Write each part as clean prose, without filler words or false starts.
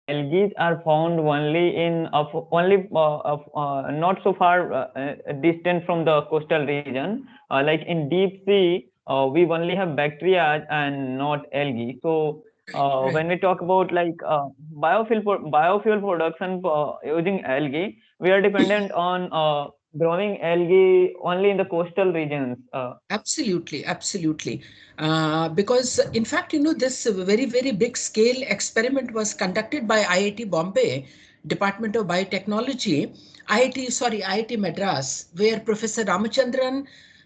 algae are found only in not so far distant from the coastal region. Like in deep sea, we only have bacteria and not algae. So Right. when we talk about like biofuel production using algae, we are dependent on growing algae only in the coastal regions. Absolutely, absolutely. Because in fact, this very, very big scale experiment was conducted by IIT Bombay, Department of Biotechnology, IIT Madras, where Professor Ramachandran,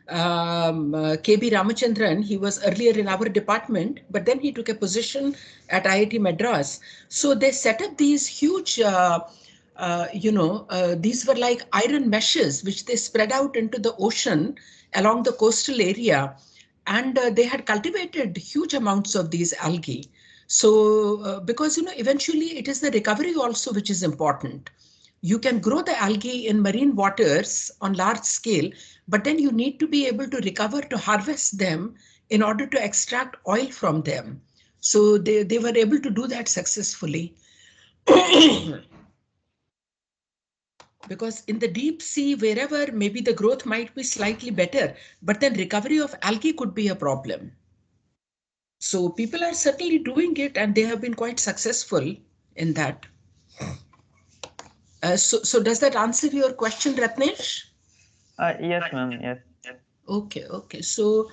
KB Ramachandran, he was earlier in our department, but then he took a position at IIT Madras. So they set up these huge these were like iron meshes which they spread out into the ocean along the coastal area, and they had cultivated huge amounts of these algae. So, because eventually it is the recovery also which is important. You can grow the algae in marine waters on large scale, but then you need to be able to recover to harvest them in order to extract oil from them. So they were able to do that successfully. Because in the deep sea, wherever maybe the growth might be slightly better, but then recovery of algae could be a problem. So people are certainly doing it, and they have been quite successful in that. So does that answer your question, Ratnesh? Yes, ma'am. Yes. Okay, okay. So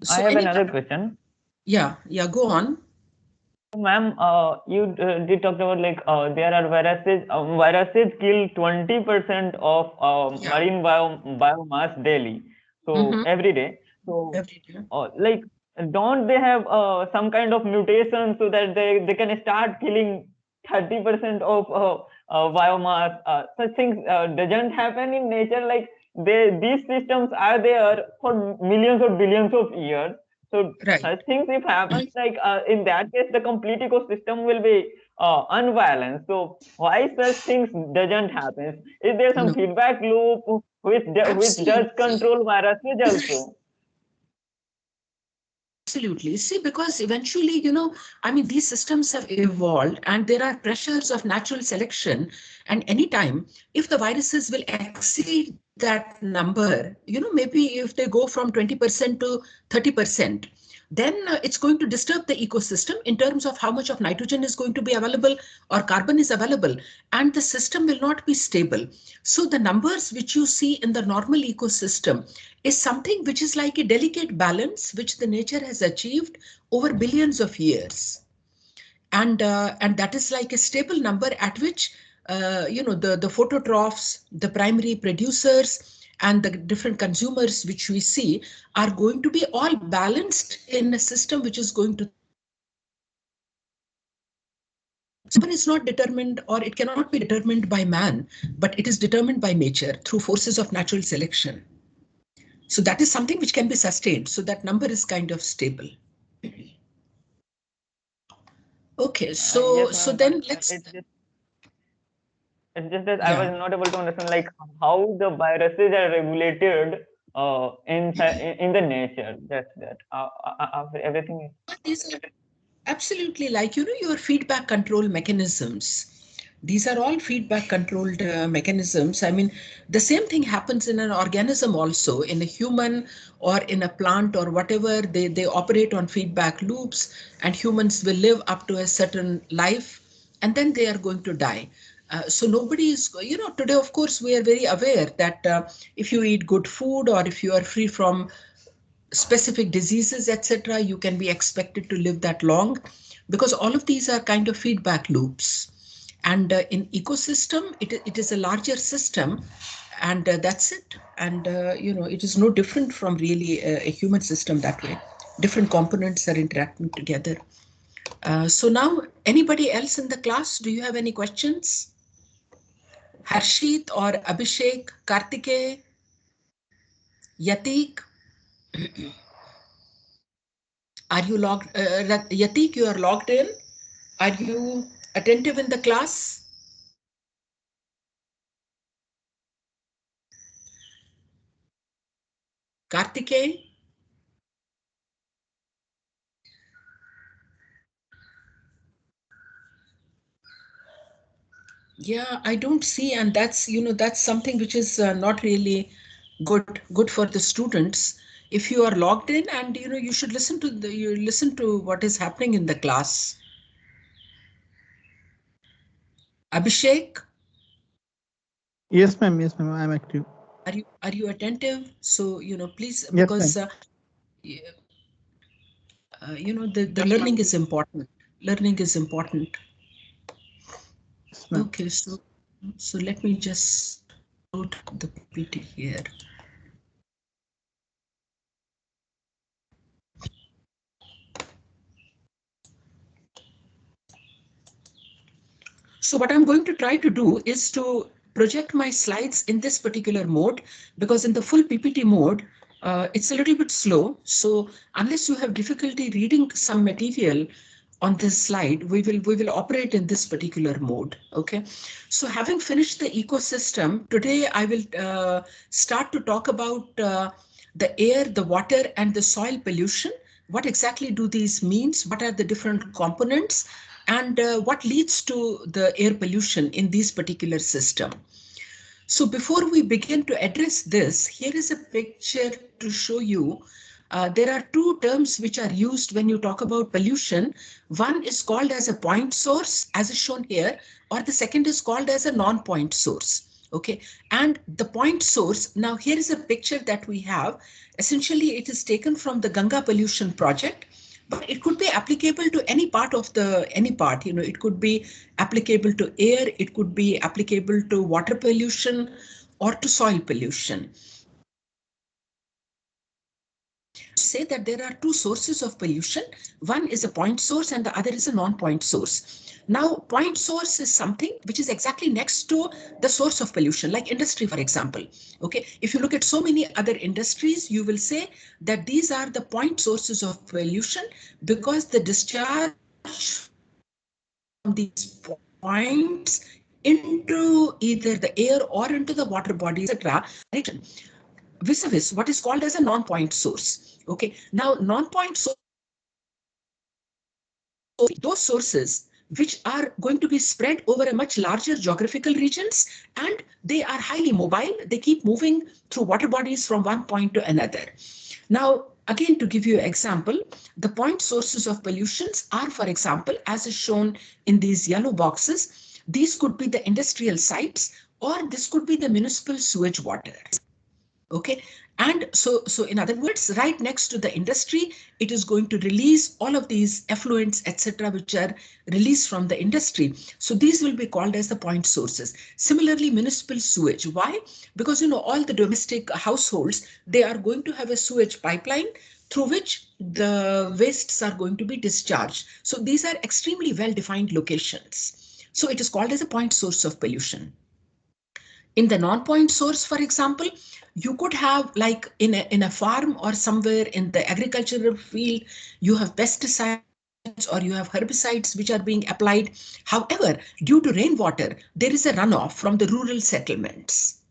I have any, another question. yeah, yeah, go on. Ma'am, you did talk about like there are viruses. Viruses kill 20% of Yeah. marine biomass daily. So Mm-hmm. every day. So Every day. like, don't they have some kind of mutation so that they can start killing 30% of biomass? Such things doesn't happen in nature. Like these systems are there for millions or billions of years. So Right. such things if happens, like in that case, the complete ecosystem will be unbalanced. So why such things doesn't happen? Is there some No, feedback loop which does absolutely. control viruses also? Absolutely. See, because eventually, I mean, these systems have evolved and there are pressures of natural selection. And anytime, if the viruses will exceed that number, maybe if they go from 20% to 30%, then it's going to disturb the ecosystem in terms of how much of nitrogen is going to be available or carbon is available, and the system will not be stable. So the numbers which you see in the normal ecosystem is something which is like a delicate balance which the nature has achieved over billions of years, and that is like a stable number at which the phototrophs, the primary producers, and the different consumers which we see are going to be all balanced in a system which is going to thrive. So number is not determined, or it cannot be determined by man, but it is determined by nature through forces of natural selection. So that is something which can be sustained. So that number is kind of stable. Okay, so Yes, so ma'am. But then let's, it's just that I was yeah. not able to understand like how the viruses are regulated in the nature. That's that. After everything. These are absolutely like, your feedback control mechanisms. These are all feedback controlled mechanisms. I mean, the same thing happens in an organism also, in a human or in a plant or whatever. They operate on feedback loops, and humans will live up to a certain life and then they are going to die. So nobody is, today, of course, we are very aware that if you eat good food or if you are free from specific diseases, etc., you can be expected to live that long, because all of these are kind of feedback loops. And in ecosystem, it is a larger system, and that's it. And it is no different from really a human system that way. Different components are interacting together. So now, anybody else in the class, do you have any questions? Harshit or Abhishek, Kartike, Yatik, are you logged? Yatik, you are logged in. Are you attentive in the class? Kartikeya? Yeah, I don't see, and that's, that's something which is not really good for the students. If you are logged in, and you should listen to what is happening in the class. Abhishek, Yes, ma'am. I'm active. are you attentive? So, please, Yes, ma'am. because the learning is important. Learning is important. Yes, ma'am. Okay, so let me just load the PPT here. So what I'm going to try to do is to project my slides in this particular mode, because in the full PPT mode, it's a little bit slow. So unless you have difficulty reading some material on this slide, we will operate in this particular mode. Okay. So having finished the ecosystem, today I will start to talk about the air, the water, and the soil pollution. What exactly do these means? What are the different components? And what leads to the air pollution in these particular system? So before we begin to address this, here is a picture to show you. There are two terms which are used when you talk about pollution. One is called as a point source, as is shown here, or the second is called as a non-point source. Okay, and the point source, now here is a picture that we have. Essentially, it is taken from the Ganga Pollution Project, but it could be applicable to any part. It could be applicable to air, it could be applicable to water pollution or to soil pollution. Say that there are two sources of pollution. One is a point source and the other is a non-point source. Now, point source is something which is exactly next to the source of pollution, like industry, for example. Okay, if you look at so many other industries, you will say that these are the point sources of pollution, because the discharge from these points into either the air or into the water bodies, etc. Vis-a-vis what is called as a non-point source. Okay, now non-point source, those sources which are going to be spread over a much larger geographical regions, and they are highly mobile. They keep moving through water bodies from one point to another. Now, again, to give you an example, the point sources of pollutions are, for example, as is shown in these yellow boxes. These could be the industrial sites, or this could be the municipal sewage water. Okay, and so in other words, right next to the industry, it is going to release all of these effluents, etc., which are released from the industry. So these will be called as the point sources. Similarly, municipal sewage. Why? Because all the domestic households, they are going to have a sewage pipeline through which the wastes are going to be discharged. So these are extremely well defined locations. So it is called as a point source of pollution. In the non-point source, for example, you could have, like in a farm or somewhere in the agricultural field, you have pesticides or you have herbicides which are being applied. However, due to rainwater, there is a runoff from the rural settlements.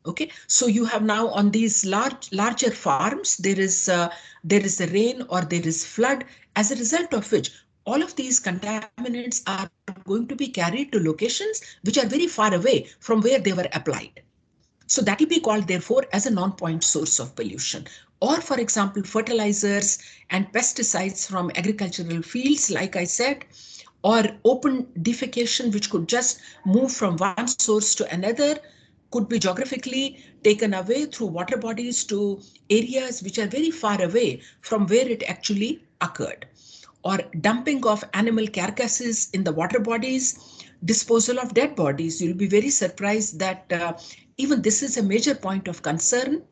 Okay, so you have now on these larger farms, there is a rain or there is flood, as a result of which all of these contaminants are going to be carried to locations which are very far away from where they were applied. So that will be called, therefore, as a non-point source of pollution. Or, for example, fertilizers and pesticides from agricultural fields, like I said, or open defecation, which could just move from one source to another, could be geographically taken away through water bodies to areas which are very far away from where it actually occurred. Or dumping of animal carcasses in the water bodies, disposal of dead bodies. You'll be very surprised that even this is a major point of concern,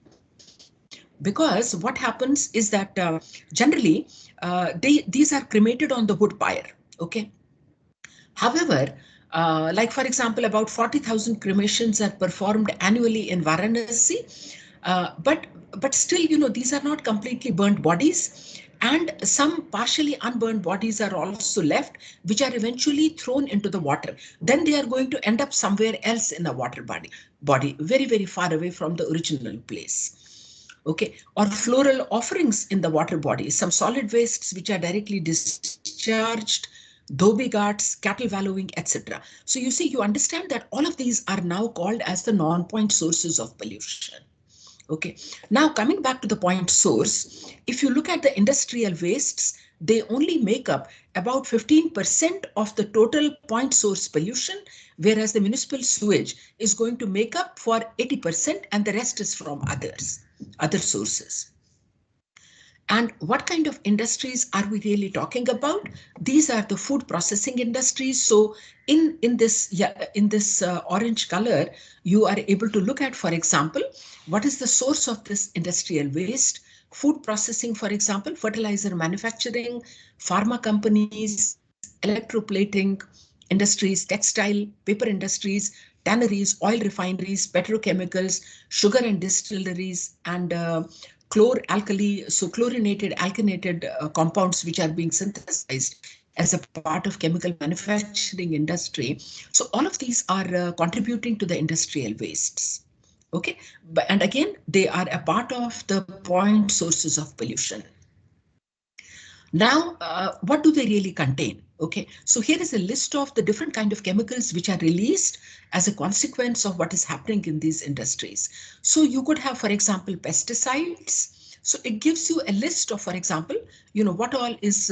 because what happens is that generally these are cremated on the wood pyre. Okay. However, like for example, about 40,000 cremations are performed annually in Varanasi, but still, these are not completely burnt bodies, and some partially unburned bodies are also left, which are eventually thrown into the water. Then they are going to end up somewhere else in a water body, very very far away from the original place. Okay, or floral offerings in the water body, some solid wastes which are directly discharged dhobi ghats, cattle wallowing, etc. So you see, you understand that all of these are now called as the non-point sources of pollution. Okay, now coming back to the point source, if you look at the industrial wastes, they only make up about 15% of the total point source pollution, whereas the municipal sewage is going to make up for 80% and the rest is from other sources. And what kind of industries are we really talking about? These are the food processing industries. So in this orange color, you are able to look at, for example, what is the source of this industrial waste? Food processing, for example, fertilizer manufacturing, pharma companies, electroplating industries, textile, paper industries, tanneries, oil refineries, petrochemicals, sugar and distilleries, and chloralkali, so chlorinated, alkanated compounds which are being synthesized as a part of chemical manufacturing industry. So all of these are contributing to the industrial wastes. Okay, and again, they are a part of the point sources of pollution. Now, what do they really contain? Okay, so here is a list of the different kind of chemicals which are released as a consequence of what is happening in these industries. So you could have, for example, pesticides. So it gives you a list of, for example, what all is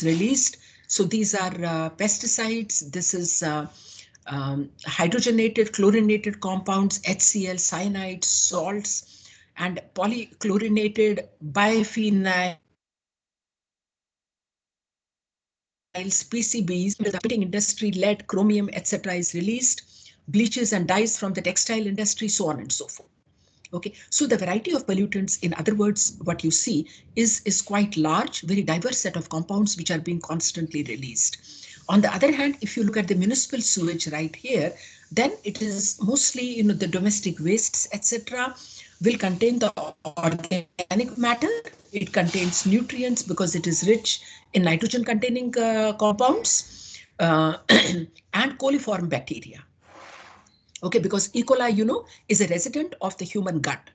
released. So these are pesticides. This is hydrogenated, chlorinated compounds, HCl, cyanide, salts, and polychlorinated biphenyls, PCBs, the painting industry, lead, chromium, etc. is released, bleaches and dyes from the textile industry, so on and so forth. Okay, so the variety of pollutants, in other words, what you see is quite large, very diverse set of compounds which are being constantly released. On the other hand, if you look at the municipal sewage right here, then it is mostly, the domestic wastes, etc., will contain the organic matter. It contains nutrients because it is rich in nitrogen containing compounds and coliform bacteria. Okay, because E. coli, is a resident of the human gut,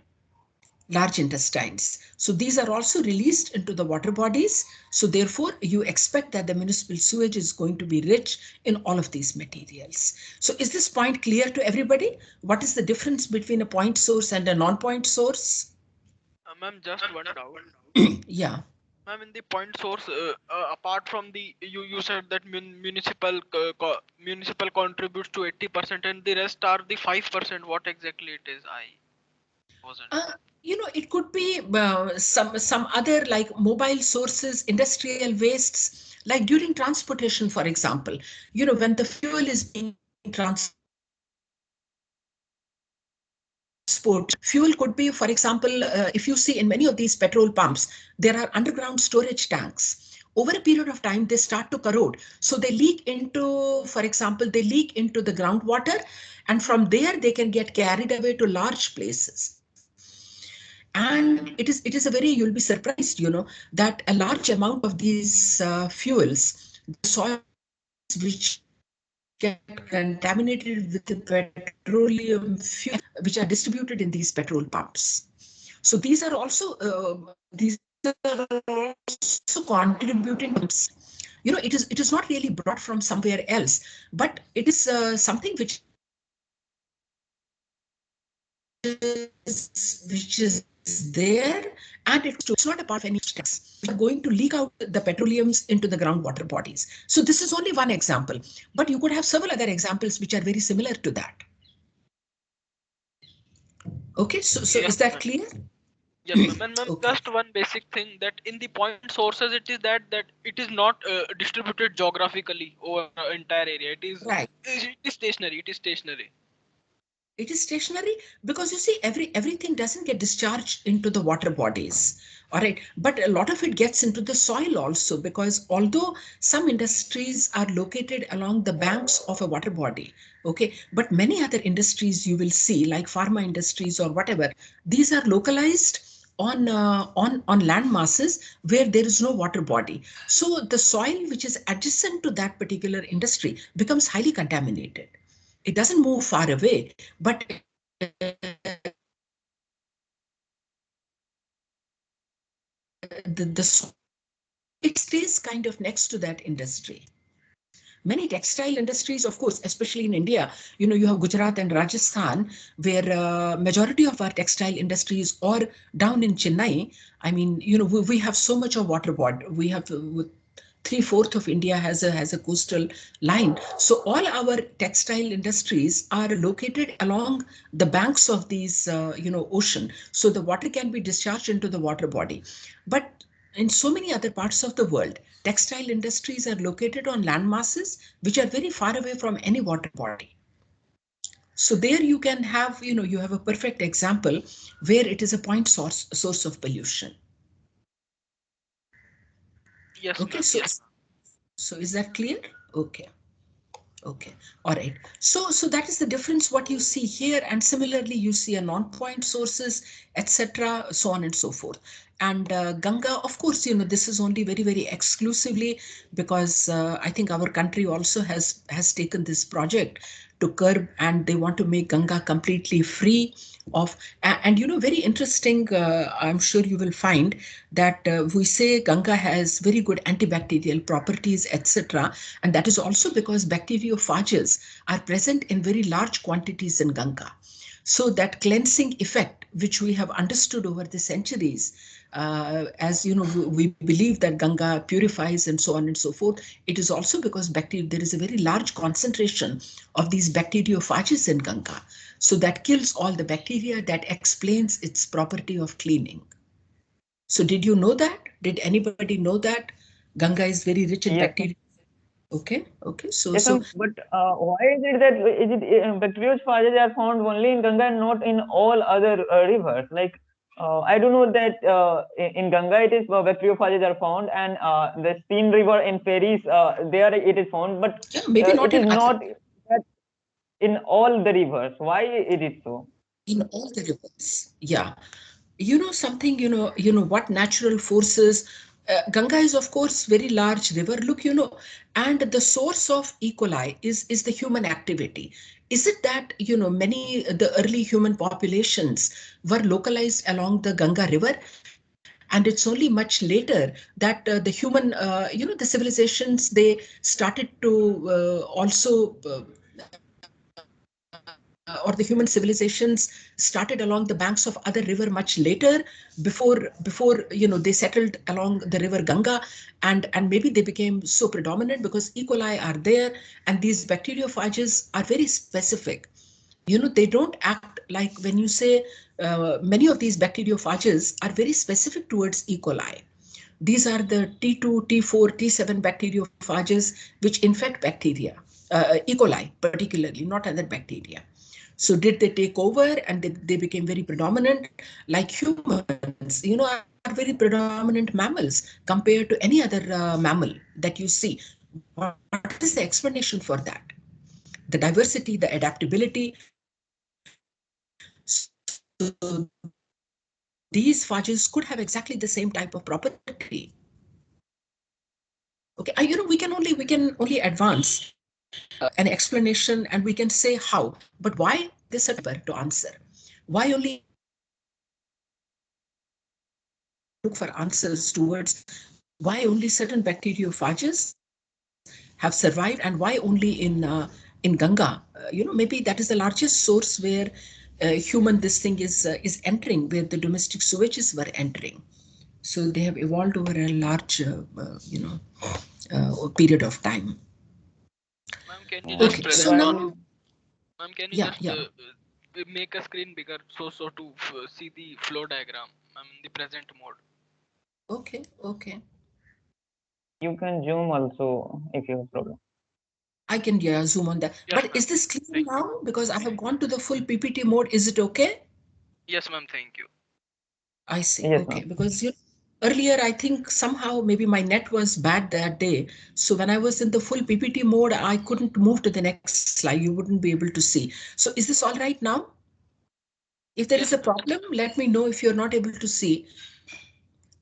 large intestines. So these are also released into the water bodies. So therefore, you expect that the municipal sewage is going to be rich in all of these materials. So is this point clear to everybody? What is the difference between a point source and a non-point source? Ma'am, just one doubt. Yeah. Ma'am, in the point source, apart from the you said that municipal contributes to 80% and the rest are the 5%. What exactly it is? I wasn't. It could be some other like mobile sources, industrial wastes, like during transportation, for example. When the fuel is being transport, fuel could be, for example, if you see in many of these petrol pumps, there are underground storage tanks. Over a period of time, they start to corrode. So they leak into, for example, they leak into the groundwater, and from there they can get carried away to large places. And it is a very, you'll be surprised, that a large amount of these fuels, the soils which get contaminated with the petroleum fuel, which are distributed in these petrol pumps. So these are also contributing. It is not really brought from somewhere else, but it is something which is there, and it's not a part of any tanks which are going to leak out the petroleums into the groundwater bodies. So this is only one example, but you could have several other examples which are very similar to that. Okay, so Yes, is that ma'am. clear? Yes, ma'am. And ma'am, Okay. just one basic thing that in the point sources, it is that it is not distributed geographically over the entire area. Right. It is stationary. It is stationary. It is stationary because you see, everything doesn't get discharged into the water bodies. All right, but a lot of it gets into the soil also, because although some industries are located along the banks of a water body, okay, but many other industries you will see, like pharma industries or whatever, these are localized on land masses where there is no water body. So the soil which is adjacent to that particular industry becomes highly contaminated. It doesn't move far away, but the soil it stays kind of next to that industry. Many textile industries, of course, especially in India, you have Gujarat and Rajasthan, where majority of our textile industries, or down in Chennai. I mean, we have so much of water body. We have 3/4 of India has a coastal line. So all our textile industries are located along the banks of these, ocean. So the water can be discharged into the water body. But in so many other parts of the world, textile industries are located on land masses which are very far away from any water body. So there you can have, you have a perfect example where it is a point source of pollution. Yes, Okay, ma'am. so is that clear? Okay. Okay, all right. So that is the difference what you see here, and similarly you see a non-point sources, etc., so on and so forth. And Ganga, of course, this is only very exclusively because I think our country also has taken this project to curb, and they want to make Ganga completely free of. And very interesting. I'm sure you will find that we say Ganga has very good antibacterial properties, etc. And that is also because bacteriophages are present in very large quantities in Ganga. So that cleansing effect, which we have understood over the centuries, as we believe that Ganga purifies and so on and so forth. It is also because there is a very large concentration of these bacteriophages in Ganga. So that kills all the bacteria. That explains its property of cleaning. So did you know that? Did anybody know that Ganga is very rich in Yes, bacteria? Okay. yes, but why is it that bacteriophages are found only in Ganga and not in all other rivers? Like, I do know that in Ganga it is bacteriophages are found, and the Steam River in Paris, there it is found, but yeah, maybe not it is in other. not that in all the rivers. Why it is so? In all the rivers. Yeah. Something, what natural forces. Ganga is, of course, very large river. Look, and the source of E. coli is the human activity. Is it that, the early human populations were localized along the Ganga River? And it's only much later that the human, the civilizations, they started to also or the human civilizations started along the banks of other river much later, before they settled along the river Ganga, and maybe they became so predominant because E. coli are there, and these bacteriophages are very specific. They don't act like when you say many of these bacteriophages are very specific towards E. coli. These are the T2, T4, T7 bacteriophages which infect bacteria, E. coli particularly, not other bacteria. So did they take over and they became very predominant like humans, are very predominant mammals compared to any other mammal that you see. What is the explanation for that? The diversity, the adaptability. So these phages could have exactly the same type of property. Okay, we can only advance an explanation, and we can say how, but why this to answer. Why only in Ganga? We can look for answers towards why only certain bacteriophages have survived, and why only in Ganga. Maybe that is the largest source where human this thing is entering, where the domestic sewages were entering. So they have evolved over a large, period of time. Ma'am, can you just Okay, That's so present? now, why. Ma'am, can you yeah, just yeah. make a screen bigger so to see the flow diagram? I'm in the present mode. Okay. You can zoom also if you have problem. I can, yeah, zoom on that. Yes, But ma'am. is this clear Thank you. now? Because I have gone to the full PPT mode. Is it okay? Yes, ma'am. Thank you. I see. Yes, Okay. ma'am. Because earlier, I think somehow maybe my net was bad that day. So when I was in the full PPT mode, I couldn't move to the next slide. You wouldn't be able to see. So is this all right now? If there is a Yes, ma'am. problem, let me know if you're not able to see.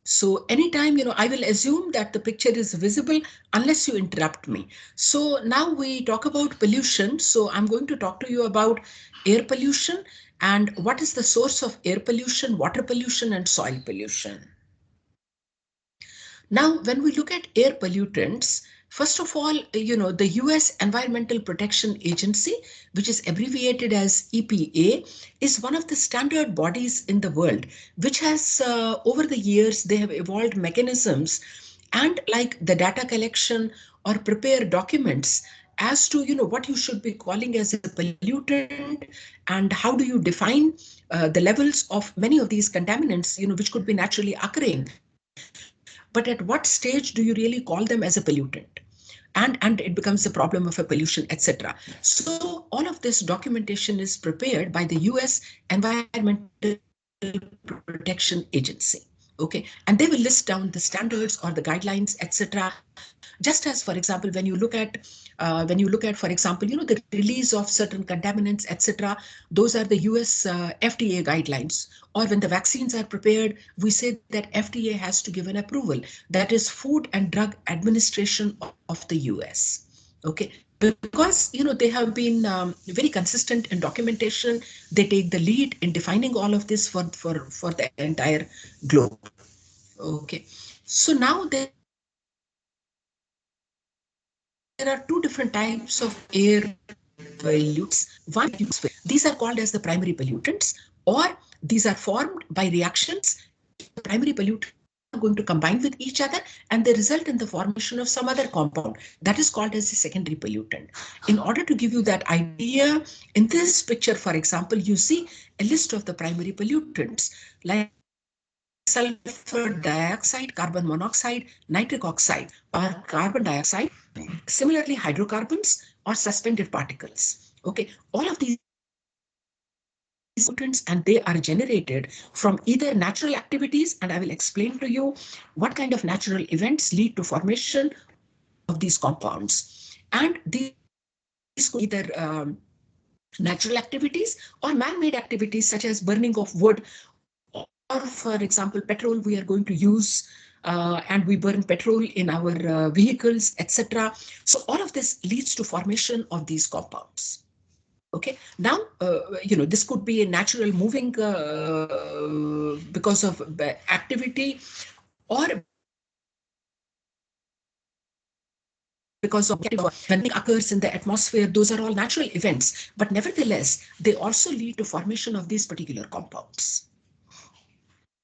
So anytime, I will assume that the picture is visible unless you interrupt me. So now we talk about pollution. So I'm going to talk to you about air pollution and what is the source of air pollution, water pollution, and soil pollution. Now, when we look at air pollutants, first of all, the US Environmental Protection Agency, which is abbreviated as EPA, is one of the standard bodies in the world, which has, over the years, they have evolved mechanisms and like the data collection or prepare documents as to, what you should be calling as a pollutant and how do you define the levels of many of these contaminants, which could be naturally occurring. But at what stage do you really call them as a pollutant? And it becomes a problem of a pollution, etc. So all of this documentation is prepared by the US Environmental Protection Agency. Okay, and they will list down the standards or the guidelines, etc. Just as, for example, when you look at, for example, the release of certain contaminants, etc. Those are the US FDA guidelines. Or when the vaccines are prepared, we say that FDA has to give an approval. That is Food and Drug Administration of the US. Okay, because they have been very consistent in documentation. They take the lead in defining all of this for the entire globe. Okay, so now there are two different types of air pollutants. One is the diffuse pollutants. These are called as the primary pollutants, or these are formed by reactions in which the primary pollutants are going to combine with each other and they result in the formation of some other compound. That is called as the secondary pollutant. In order to give you that idea, in this picture, for example, you see a list of the primary pollutants like sulfur dioxide, carbon monoxide, nitric oxide, or carbon dioxide. Similarly, hydrocarbons or suspended particles. Okay, all of these pollutants, and they are generated from either natural activities, and I will explain to you what kind of natural events lead to formation of these compounds. And these could be either natural activities or man-made activities such as burning of wood, or for example petrol we are going to use, and we burn petrol in our vehicles, etc. So all of this leads to formation of these compounds. Okay, now this could be a natural moving because of activity, or because of activity when something occurs in the atmosphere. Those are all natural events, but nevertheless they also lead to formation of these particular compounds.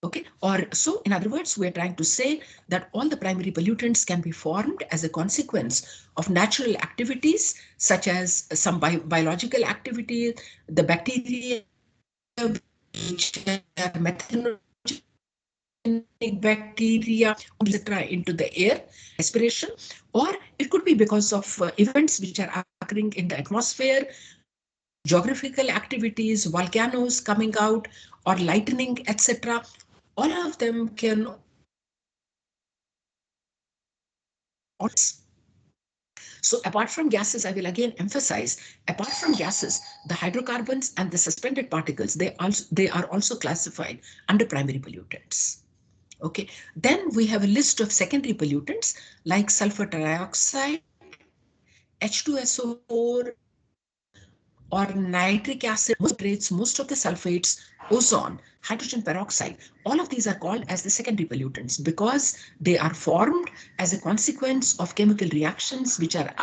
Okay, or so in other words, we are trying to say that all the primary pollutants can be formed as a consequence of natural activities, such as some biological activity, the bacteria which are methanogenic bacteria, etc., into the air by respiration, or it could be because of events which are occurring in the atmosphere, geographical activities, volcanoes coming out, or lightning, etc. All of them can also lead to formation of these compounds. So apart from gases, I will again emphasize, apart from gases, the hydrocarbons and the suspended particles, they are also classified under primary pollutants. Okay, then we have a list of secondary pollutants like sulfur dioxide, H2SO4, or nitric acid, most of the sulfates, ozone, hydrogen peroxide. All of these are called as the secondary pollutants because they are formed as a consequence of chemical reactions which are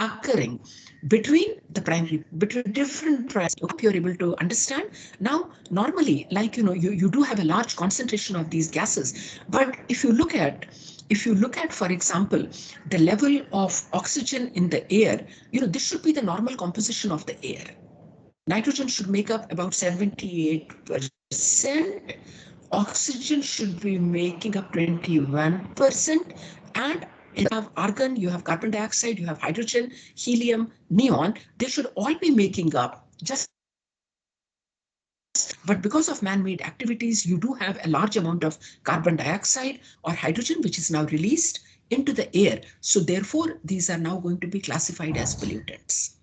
occurring between different products. I hope you're able to understand. Now, normally, like you do have a large concentration of these gases, but if you look at, for example, the level of oxygen in the air, this should be the normal composition of the air. Nitrogen should make up about 78%. Oxygen should be making up 21%. And you have argon, you have carbon dioxide, you have hydrogen, helium, neon. They should all be making up just 20%. But because of man-made activities, you do have a large amount of carbon dioxide or hydrogen, which is now released into the air. So therefore, these are now going to be classified as pollutants.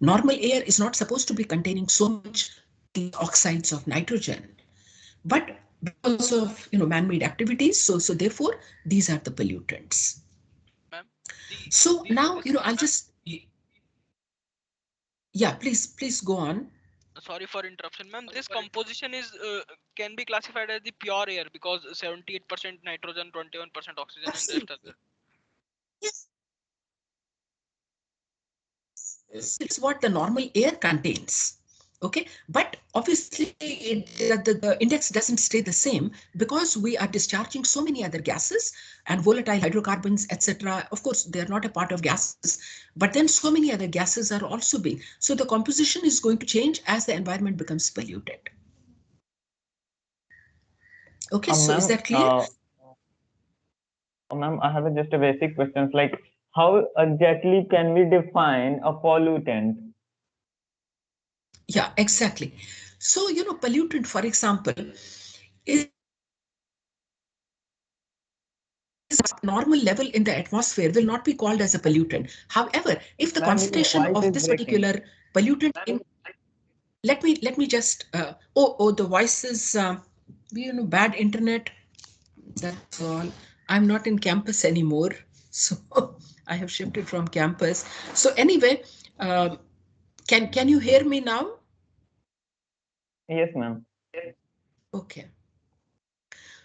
Normal air is not supposed to be containing so much these oxides of nitrogen, but because of man-made activities, so therefore these are the pollutants. Ma'am, So now I'll just, yeah, please go on. Sorry for interruption, ma'am. This composition is can be classified as the pure air because 78% nitrogen, 21% oxygen, and rest Absolutely. other. Yes. It's what the normal air contains. Okay, but obviously the index doesn't stay the same because we are discharging so many other gases and volatile hydrocarbons, etc. Of course, they are not a part of gases, but then so many other gases are also being. So the composition is going to change as the environment becomes polluted. Okay, so is Ma'am, that clear? ma'am, I have just a basic questions like how exactly can we define a pollutant? Yeah, exactly. So, pollutant, for example, is normal level in the atmosphere will not be called as a pollutant. However, if the Ma'am, your concentration voice of is this breaking. particular pollutant in, let me just the voice is bad internet. That's all. I'm not in campus anymore, so I have shifted from campus. So anyway, can you hear me now? Yes, ma'am. Okay.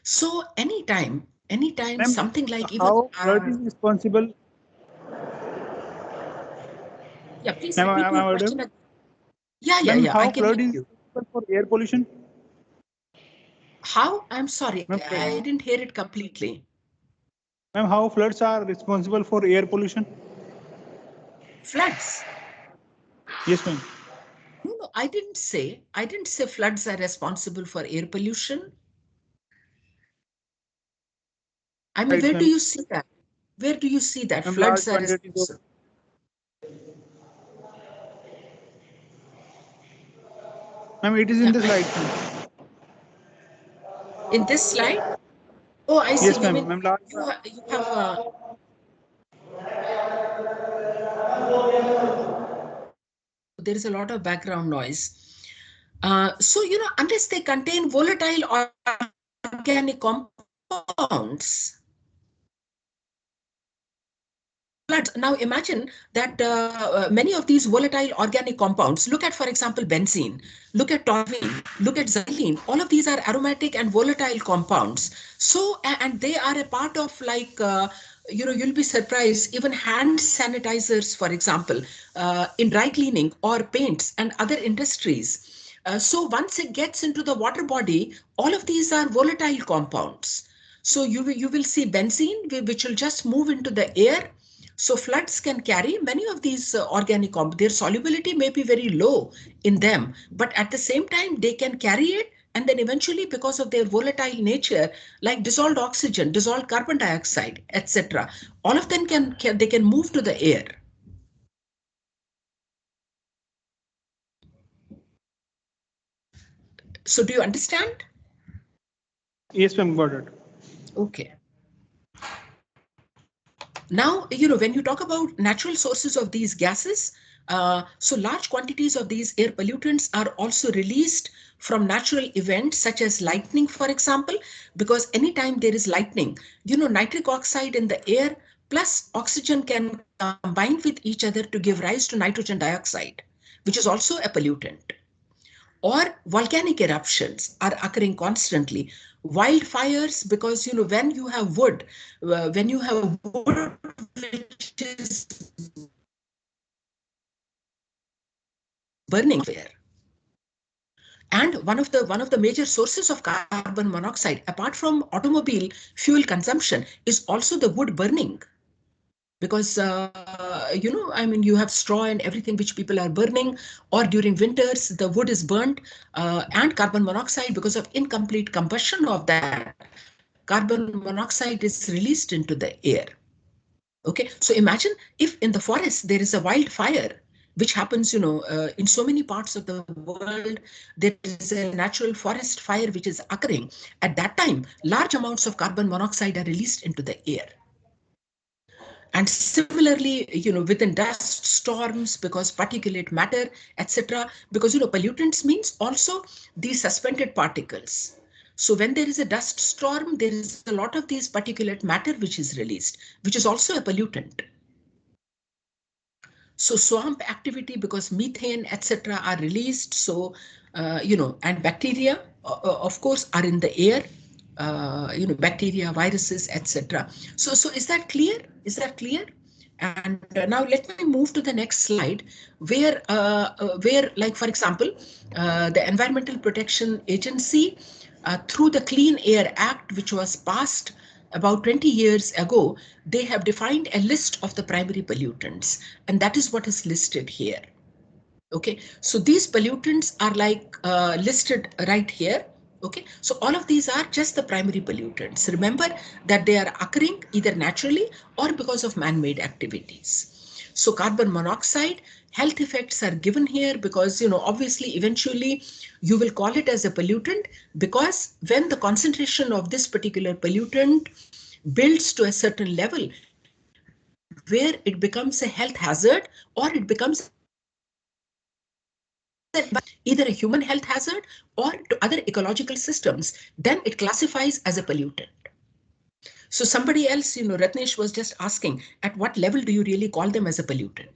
So anytime Ma'am, something like even how flood is responsible? yeah, please Ma'am, repeat am I your question. audible? Yeah, Ma'am, I how can hear flood is you. responsible for air pollution? How? I'm sorry, Ma'am, I didn't hear it completely. ma'am, how floods are responsible for air pollution? Floods. Yes, ma'am. No, I didn't say floods are responsible for air pollution. I mean, Right, where do ma'am. you see that? Where do you see that Ma'am, floods large are quantities of, responsible? ma'am, it is in Yeah, the slide, ma'am. in this slide. Oh, I see. Yes, You ma'am. mean Ma'am, large. you have there is a lot of background noise. So unless they contain volatile organic compounds, floods. Now imagine that many of these volatile organic compounds, look at, for example, benzene, look at toluene, look at xylene, all of these are aromatic and volatile compounds. So, and they are a part of like, you'll be surprised, even hand sanitizers, for example, in dry cleaning or paints and other industries. So once it gets into the water body, all of these are volatile compounds. So you will see benzene, which will just move into the air. So floods can carry many of these organic compounds. Their solubility may be very low in them, but at the same time, they can carry it. And then eventually, because of their volatile nature, like dissolved oxygen, dissolved carbon dioxide, etc., all of them can move to the air. So do you understand? Yes, ma'am. Got it. Okay. Now, when you talk about natural sources of these gases, so large quantities of these air pollutants are also released from natural events such as lightning, for example, because anytime there is lightning, nitric oxide in the air plus oxygen can combine with each other to give rise to nitrogen dioxide, which is also a pollutant. Or volcanic eruptions are occurring constantly. Wildfires, because when you have wood, when you have wood which is burning there, and one of the major sources of carbon monoxide, apart from automobile fuel consumption, is also the wood burning. Because I mean, you have straw and everything which people are burning, or during winters the wood is burnt, and carbon monoxide, because of incomplete combustion of that, carbon monoxide is released into the air. Okay, so imagine if in the forest there is a wildfire, which happens in so many parts of the world. There is a natural forest fire which is occurring. At that time, large amounts of carbon monoxide are released into the air. And similarly, within dust storms, because particulate matter, etc., because pollutants means also these suspended particles. So when there is a dust storm, there is a lot of these particulate matter which is released, which is also a pollutant. So swamp activity, because methane, etc., are released. So, and bacteria, of course, are in the air. Bacteria, viruses, etc. So is that clear? Is that clear? And now let me move to the next slide, where, like for example, the Environmental Protection Agency, through the Clean Air Act, which was passed about 20 years ago, they have defined a list of the primary pollutants, and that is what is listed here. Okay, so these pollutants are like listed right here. Okay, so all of these are just the primary pollutants. Remember that they are occurring either naturally or because of man-made activities. So carbon monoxide, health effects are given here because, obviously eventually you will call it as a pollutant, because when the concentration of this particular pollutant builds to a certain level where it becomes a health hazard, or it becomes either a human health hazard or to other ecological systems, then it classifies as a pollutant. So somebody else, Ratnesh was just asking, at what level do you really call them as a pollutant?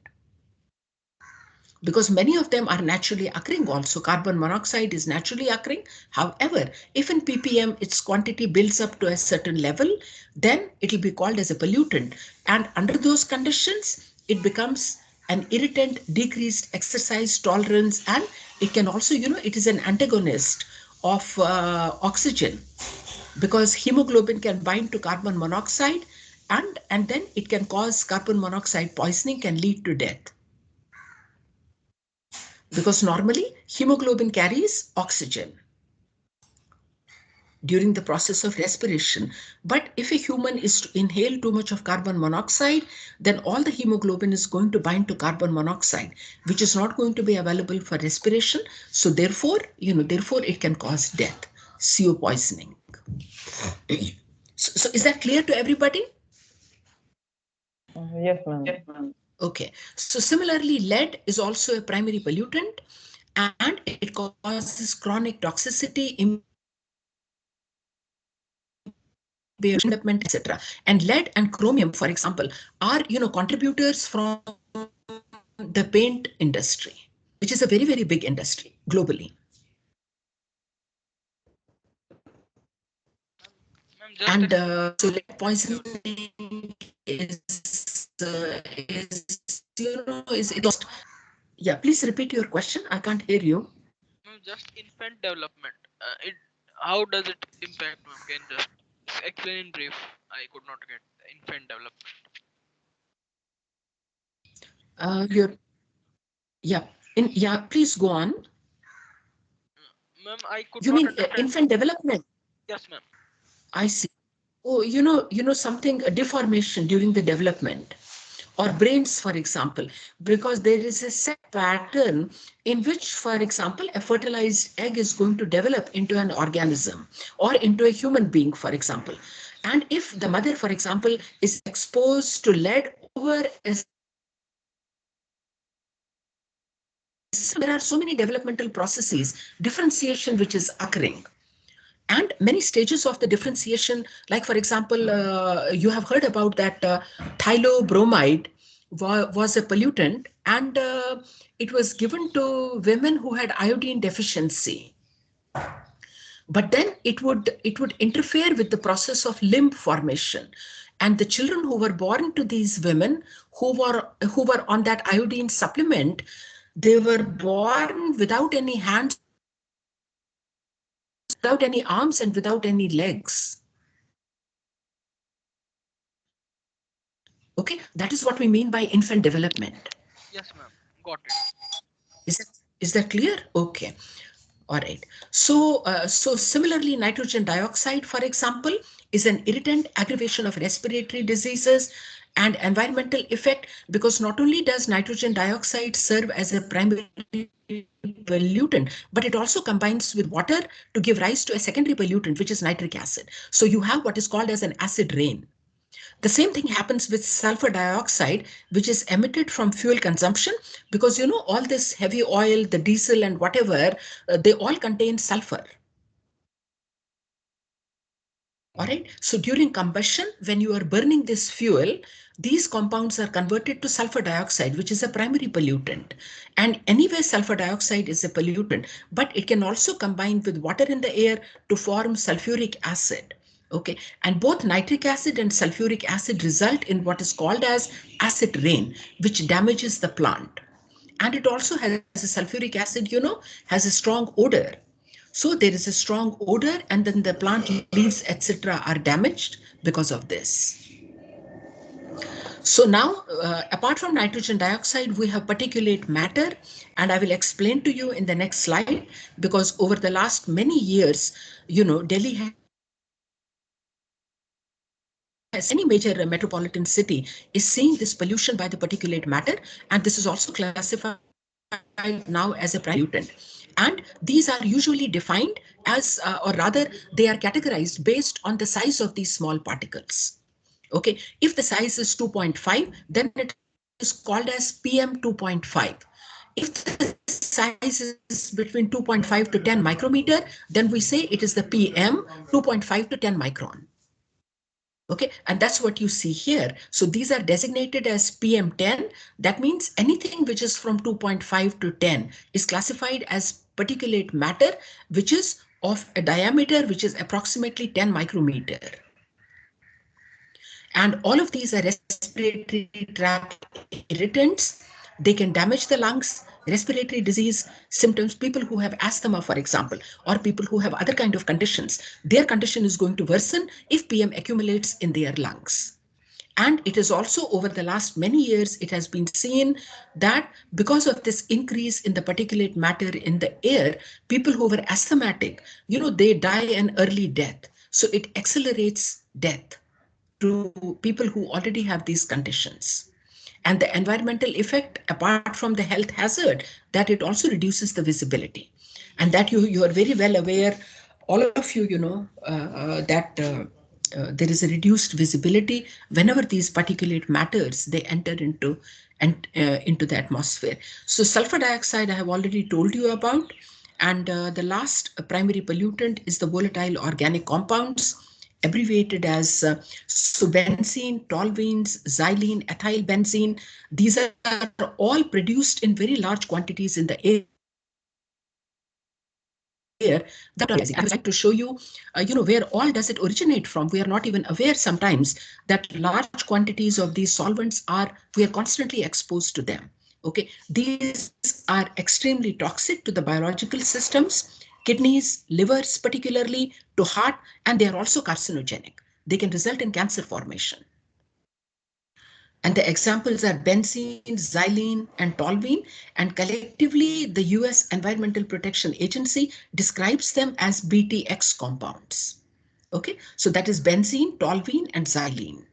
Because many of them are naturally occurring also. Carbon monoxide is naturally occurring. However, if in ppm its quantity builds up to a certain level, then it will be called as a pollutant. And under those conditions, it becomes an irritant, decreased exercise tolerance, and it can also, it is an antagonist of oxygen, because hemoglobin can bind to carbon monoxide, and then it can cause carbon monoxide poisoning, can lead to death. Because normally hemoglobin carries oxygen during the process of respiration. But if a human is to inhale too much of carbon monoxide, then all the hemoglobin is going to bind to carbon monoxide, which is not going to be available for respiration. So therefore, therefore it can cause death, CO poisoning. So is that clear to everybody? Yes, ma'am. Okay, so similarly, lead is also a primary pollutant, and it causes chronic toxicity, impaired development, etc. And lead and chromium, for example, are contributors from the paint industry, which is a very, very big industry globally. And so lead poisoning is lost. Yeah, please repeat your question. I can't hear you. Just infant development. How does it impact? Ma'am, can you just explain in brief? I could not get infant development. Your yeah, please go on. Ma'am, I could You not mean understand. infant development? Yes, ma'am. I see. Oh, something, a deformation during the development, or brains, for example, because there is a set pattern in which, for example, a fertilized egg is going to develop into an organism or into a human being, for example. And if the mother, for example, is exposed to lead over a, there are so many developmental processes, differentiation which is occurring, and many stages of the differentiation. Like for example, you have heard about that thiobromide was a pollutant, and it was given to women who had iodine deficiency, but then it would interfere with the process of limb formation, and the children who were born to these women who were on that iodine supplement, they were born without any hands, without any arms, and without any legs. Okay, that is what we mean by infant development. Yes, ma'am. Got it. Is that clear? Okay. All right. So similarly, nitrogen dioxide, for example, is an irritant, aggravation of respiratory diseases, and environmental effect, because not only does nitrogen dioxide serve as a primary pollutant, but it also combines with water to give rise to a secondary pollutant, which is nitric acid. So you have what is called as an acid rain. The same thing happens with sulfur dioxide, which is emitted from fuel consumption, because all this heavy oil, the diesel and whatever, they all contain sulfur. All right. So during combustion, when you are burning this fuel, these compounds are converted to sulfur dioxide, which is a primary pollutant. And anyway, sulfur dioxide is a pollutant, but it can also combine with water in the air to form sulfuric acid. Okay. And both nitric acid and sulfuric acid result in what is called as acid rain, which damages the plant. And it also has a sulfuric acid, has a strong odor. So there is a strong odor, and then the plant leaves, etc., are damaged because of this. So now, apart from nitrogen dioxide, we have particulate matter, and I will explain to you in the next slide, because over the last many years, Delhi has any major metropolitan city is seeing this pollution by the particulate matter, and this is also classified now as a pollutant. And these are usually defined as, or rather, they are categorized based on the size of these small particles. Okay, if the size is 2.5, then it is called as PM 2.5. If the size is between 2.5 to 10 micrometer, then we say it is the PM 2.5 to 10 micron. Okay, and that's what you see here. So these are designated as PM10. That means anything which is from 2.5 to 10 is classified as particulate matter, which is of a diameter which is approximately 10 micrometer. And all of these are respiratory tract irritants. They can damage the lungs, respiratory disease symptoms, people who have asthma, for example, or people who have other kind of conditions. Their condition is going to worsen if PM accumulates in their lungs. And it is also, over the last many years, it has been seen that because of this increase in the particulate matter in the air, people who were asthmatic, they die an early death. So it accelerates death to people who already have these conditions. And the environmental effect, apart from the health hazard, that it also reduces the visibility. And that you are very well aware, all of you, that there is a reduced visibility whenever these particulate matters, they enter into the atmosphere. So sulfur dioxide, I have already told you about. And the last primary pollutant is the volatile organic compounds, abbreviated as benzene, toluenes, xylene, ethyl benzene. These are all produced in very large quantities in the air. That I would like to show you, where all does it originate from. We are not even aware sometimes that large quantities of these solvents we are constantly exposed to them. Okay, these are extremely toxic to the biological systems, kidneys, livers, particularly to heart, and they are also carcinogenic. They can result in cancer formation. And the examples are benzene, xylene, and toluene. And collectively, the US Environmental Protection Agency describes them as BTX compounds. Okay, so that is benzene, toluene, and xylene.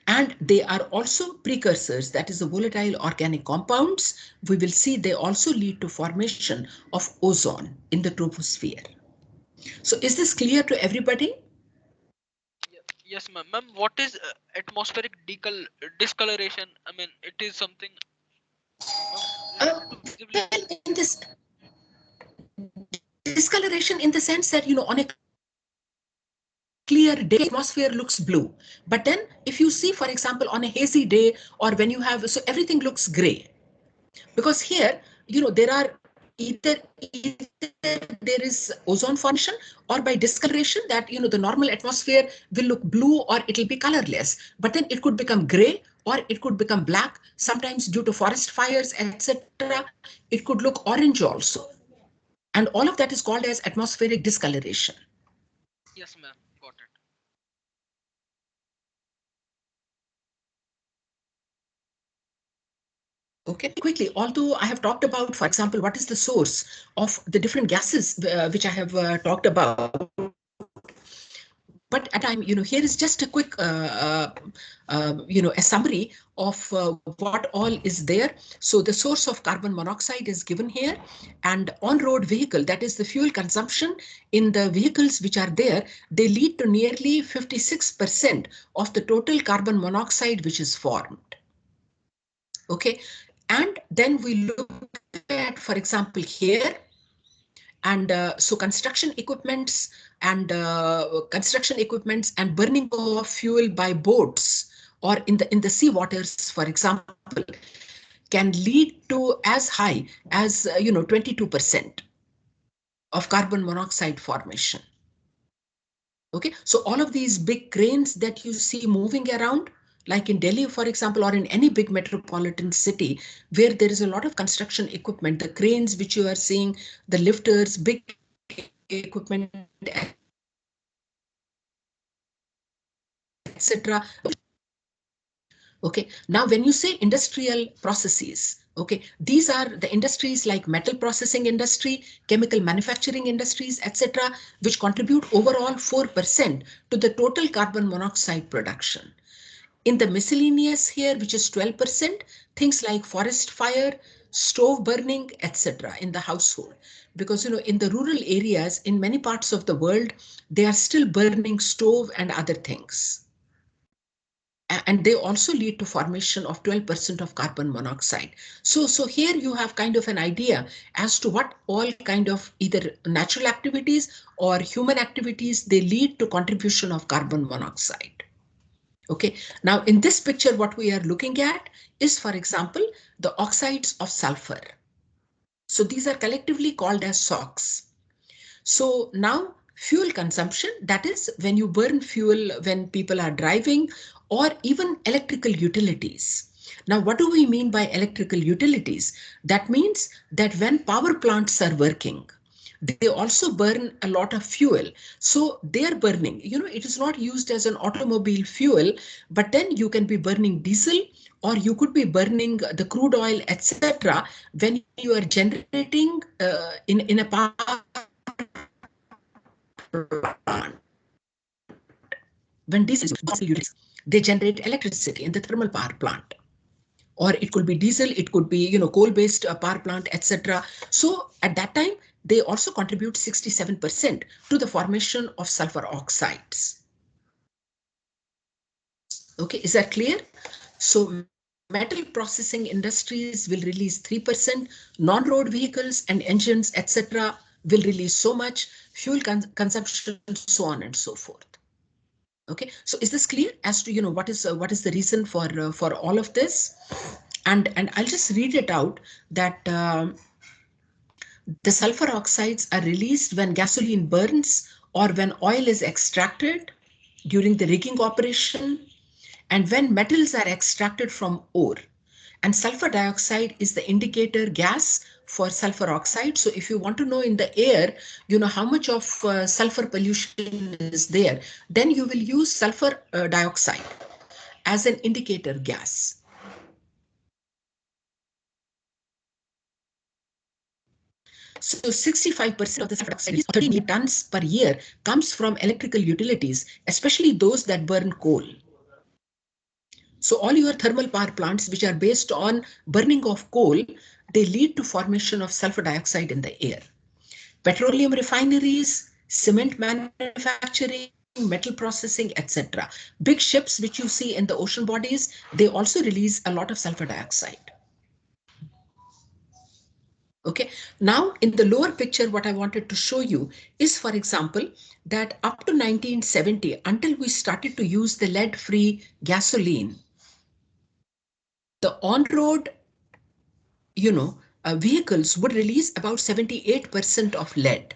And they are also precursors, that is the volatile organic compounds. We will see they also lead to formation of ozone in the troposphere. So is this clear to everybody? Yes, ma'am. Ma'am, what is atmospheric discoloration? I mean, it is something related to visibility. Well, in this discoloration, in the sense that, on a clear day, atmosphere looks blue. But then if you see, for example, on a hazy day, or when you have, so everything looks gray. Because here, there are either there is ozone formation, or by discoloration that, the normal atmosphere will look blue or it'll be colorless. But then it could become gray or it could become black. Sometimes due to forest fires, etc., it could look orange also. And all of that is called as atmospheric discoloration. Yes, ma'am. Got it. Okay, quickly, although I have talked about, for example, what is the source of the different gases which I have talked about. But at a time, here is just a quick, a summary of what all is there. So the source of carbon monoxide is given here, and on-road vehicle, that is the fuel consumption in the vehicles which are there, they lead to nearly 56% of the total carbon monoxide which is formed. Okay, and then we look at, for example, here, and so construction equipments, and construction equipments and burning of fuel by boats or in the sea waters, for example, can lead to as high as 22% of carbon monoxide formation. Okay, so all of these big cranes that you see moving around, like in Delhi, for example, or in any big metropolitan city where there is a lot of construction equipment, the cranes which you are seeing, the lifters, big equipment, etc. Okay, now when you say industrial processes, okay, these are the industries like metal processing industry, chemical manufacturing industries, etc., which contribute overall 4% to the total carbon monoxide production. In the miscellaneous here, which is 12%, things like forest fire, stove burning, etc. in the household. Because, in the rural areas, in many parts of the world, they are still burning stove and other things. And they also lead to formation of 12% of carbon monoxide. So here you have kind of an idea as to what all kind of either natural activities or human activities, they lead to contribution of carbon monoxide. Okay, now in this picture, what we are looking at is, for example, the oxides of sulfur. So these are collectively called as SOx. So now fuel consumption, that is when you burn fuel when people are driving, or even electrical utilities. Now, what do we mean by electrical utilities? That means that when power plants are working, they also burn a lot of fuel. So they are burning, it is not used as an automobile fuel, but then you can be burning diesel, or you could be burning the crude oil, etc. when you are generating in a power plant. When diesel is used, they generate electricity in the thermal power plant. Or it could be diesel, it could be coal-based power plant, etc. So at that time, they also contribute 67% to the formation of sulfur oxides. Okay, is that clear? So metal processing industries will release 3%, non-road vehicles and engines, etc. will release so much, fuel consumption, so on and so forth. Okay, so is this clear as to what is the reason for all of this? And I'll just read it out that the sulfur oxides are released when gasoline burns or when oil is extracted during the rigging operation, and when metals are extracted from ore. And sulfur dioxide is the indicator gas for sulfur oxide. So if you want to know in the air, how much of sulfur pollution is there, then you will use sulfur dioxide as an indicator gas. So 65% of the sulfur dioxide, 30 million tons per year, comes from electrical utilities, especially those that burn coal. So all your thermal power plants, which are based on burning of coal, they lead to formation of sulfur dioxide in the air. Petroleum refineries, cement manufacturing, metal processing, etc. Big ships which you see in the ocean bodies, they also release a lot of sulfur dioxide. Okay, now in the lower picture, what I wanted to show you is, for example, that up to 1970, until we started to use the lead-free gasoline, the on-road, vehicles would release about 78% of lead.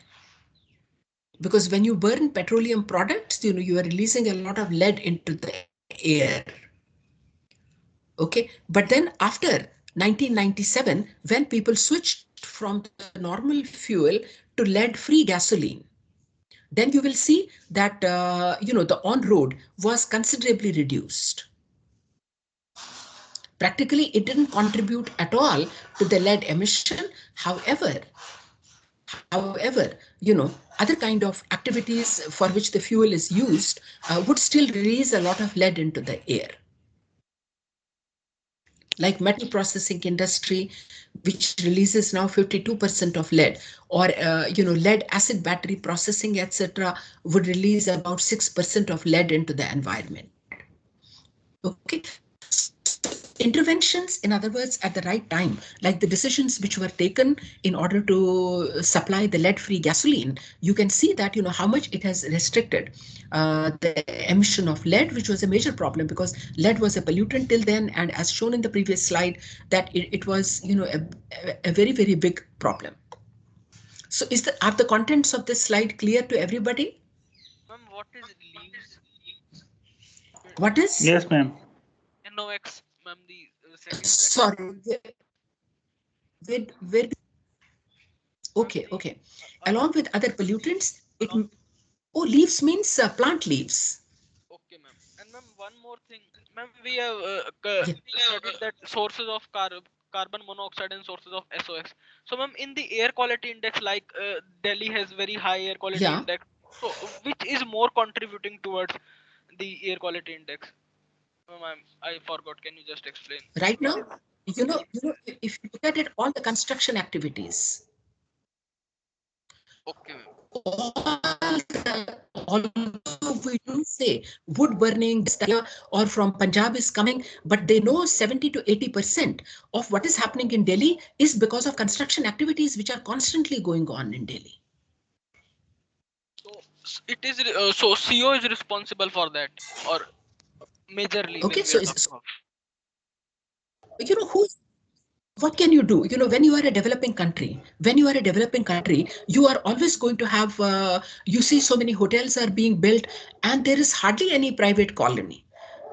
Because when you burn petroleum products, you are releasing a lot of lead into the air. Okay, but then after 1997, when people switched from the normal fuel to lead-free gasoline, then you will see that, the on-road was considerably reduced. Practically, it didn't contribute at all to the lead emission. However, other kind of activities for which the fuel is used would still release a lot of lead into the air. Like metal processing industry, which releases now 52% of lead, or lead acid battery processing, etc., would release about 6% of lead into the environment. Okay, so interventions, in other words, at the right time, like the decisions which were taken in order to supply the lead-free gasoline, you can see that, how much it has restricted the emission of lead, which was a major problem because lead was a pollutant till then, and as shown in the previous slide, that it was, a very, very big problem. So are the contents of this slide clear to everybody? Ma'am, what is leaves? What is? Yes, ma'am. NOx, ma'am, the second bracket. Sorry. Where okay. Along with other pollutants, leaves means plant leaves. Okay, ma'am. And ma'am, one more thing. Ma'am, we have studied that sources of carbon monoxide and sources of SOx. So, ma'am, in the air quality index, like Delhi has very high air quality index. So, which is more contributing towards the air quality index? Ma'am, I forgot. Can you just explain? Right now, if you look at it, all the construction activities. Okay, ma'am. Although we do say wood burning or from Punjab is coming, but they know 70 to 80% of what is happening in Delhi is because of construction activities which are constantly going on in Delhi. So it is so CO is responsible for that, or majorly Okay, when we are talking about. What can you do? When you are a developing country, you are always going to have, you see so many hotels are being built and there is hardly any private colony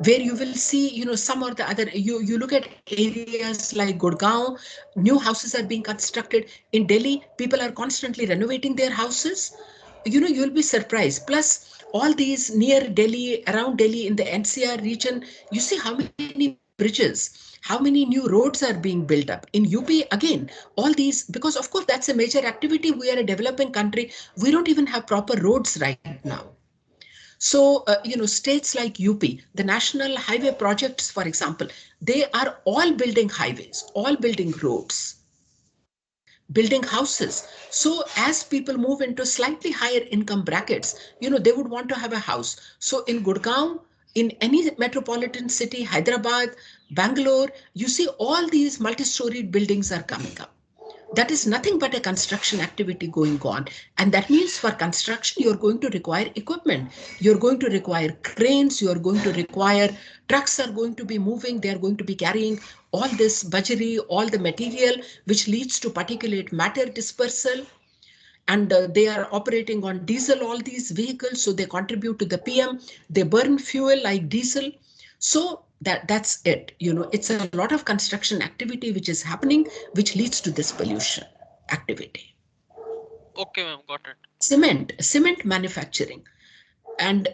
where you will see, some or the other, you look at areas like Gurgaon, new houses are being constructed. In Delhi, people are constantly renovating their houses. You'll be surprised. Plus, all these near Delhi, around Delhi in the NCR region, you see how many bridges, how many new roads are being built up. In UP, again, all these, because of course that's a major activity. We are a developing country. We don't even have proper roads right now. So, states like UP, the national highway projects, for example, they are all building highways, all building roads, building houses. So as people move into slightly higher income brackets, they would want to have a house. So in Gurgaon, in any metropolitan city, Hyderabad, Bangalore, you see all these multi-storied buildings are coming up. That is nothing but a construction activity going on. And that means for construction, you're going to require equipment. You're going to require cranes. You're going to require trucks are going to be moving. They're going to be carrying all this budgery, all the material, which leads to particulate matter dispersal. And they are operating on diesel, all these vehicles. So they contribute to the PM. They burn fuel like diesel. So that's it. It's a lot of construction activity which is happening, which leads to this pollution activity. Okay, ma'am, got it. Cement manufacturing, and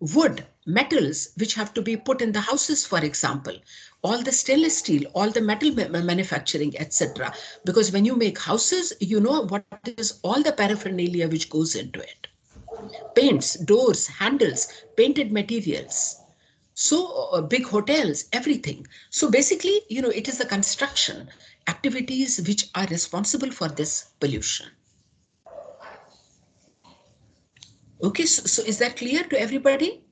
wood, metals which have to be put in the houses, for example, all the stainless steel, all the metal manufacturing, etc. Because when you make houses, what is all the paraphernalia which goes into it: paints, doors, handles, painted materials. So big hotels, everything. So basically, it is the construction activities which are responsible for this pollution. Okay, so is that clear to everybody?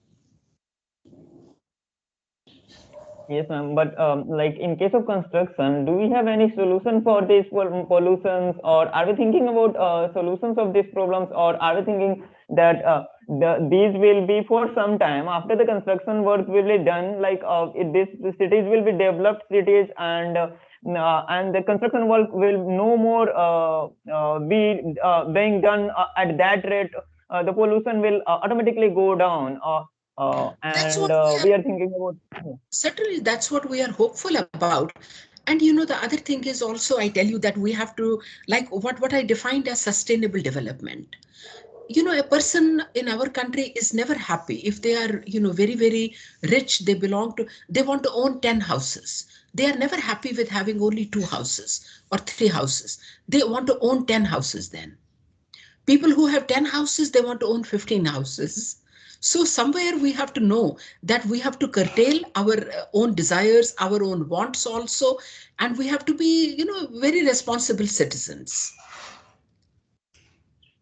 Yes, ma'am. But like in case of construction, do we have any solution for these pollutions, or are we thinking about solutions of these problems, or are we thinking that these will be for some time after the construction work will be done? Like the cities will be developed cities, and the construction work will no more be being done at that rate. The pollution will automatically go down. That's And what we are thinking about. Certainly, that's what we are hopeful about. And the other thing is also, I tell you that we have to, like what I defined as sustainable development. A person in our country is never happy if they are, very, very rich. They want to own 10 houses. They are never happy with having only 2 houses or 3 houses. They want to own 10 houses then. People who have 10 houses, they want to own 15 houses. So somewhere we have to know that we have to curtail our own desires, our own wants also, and we have to be, very responsible citizens.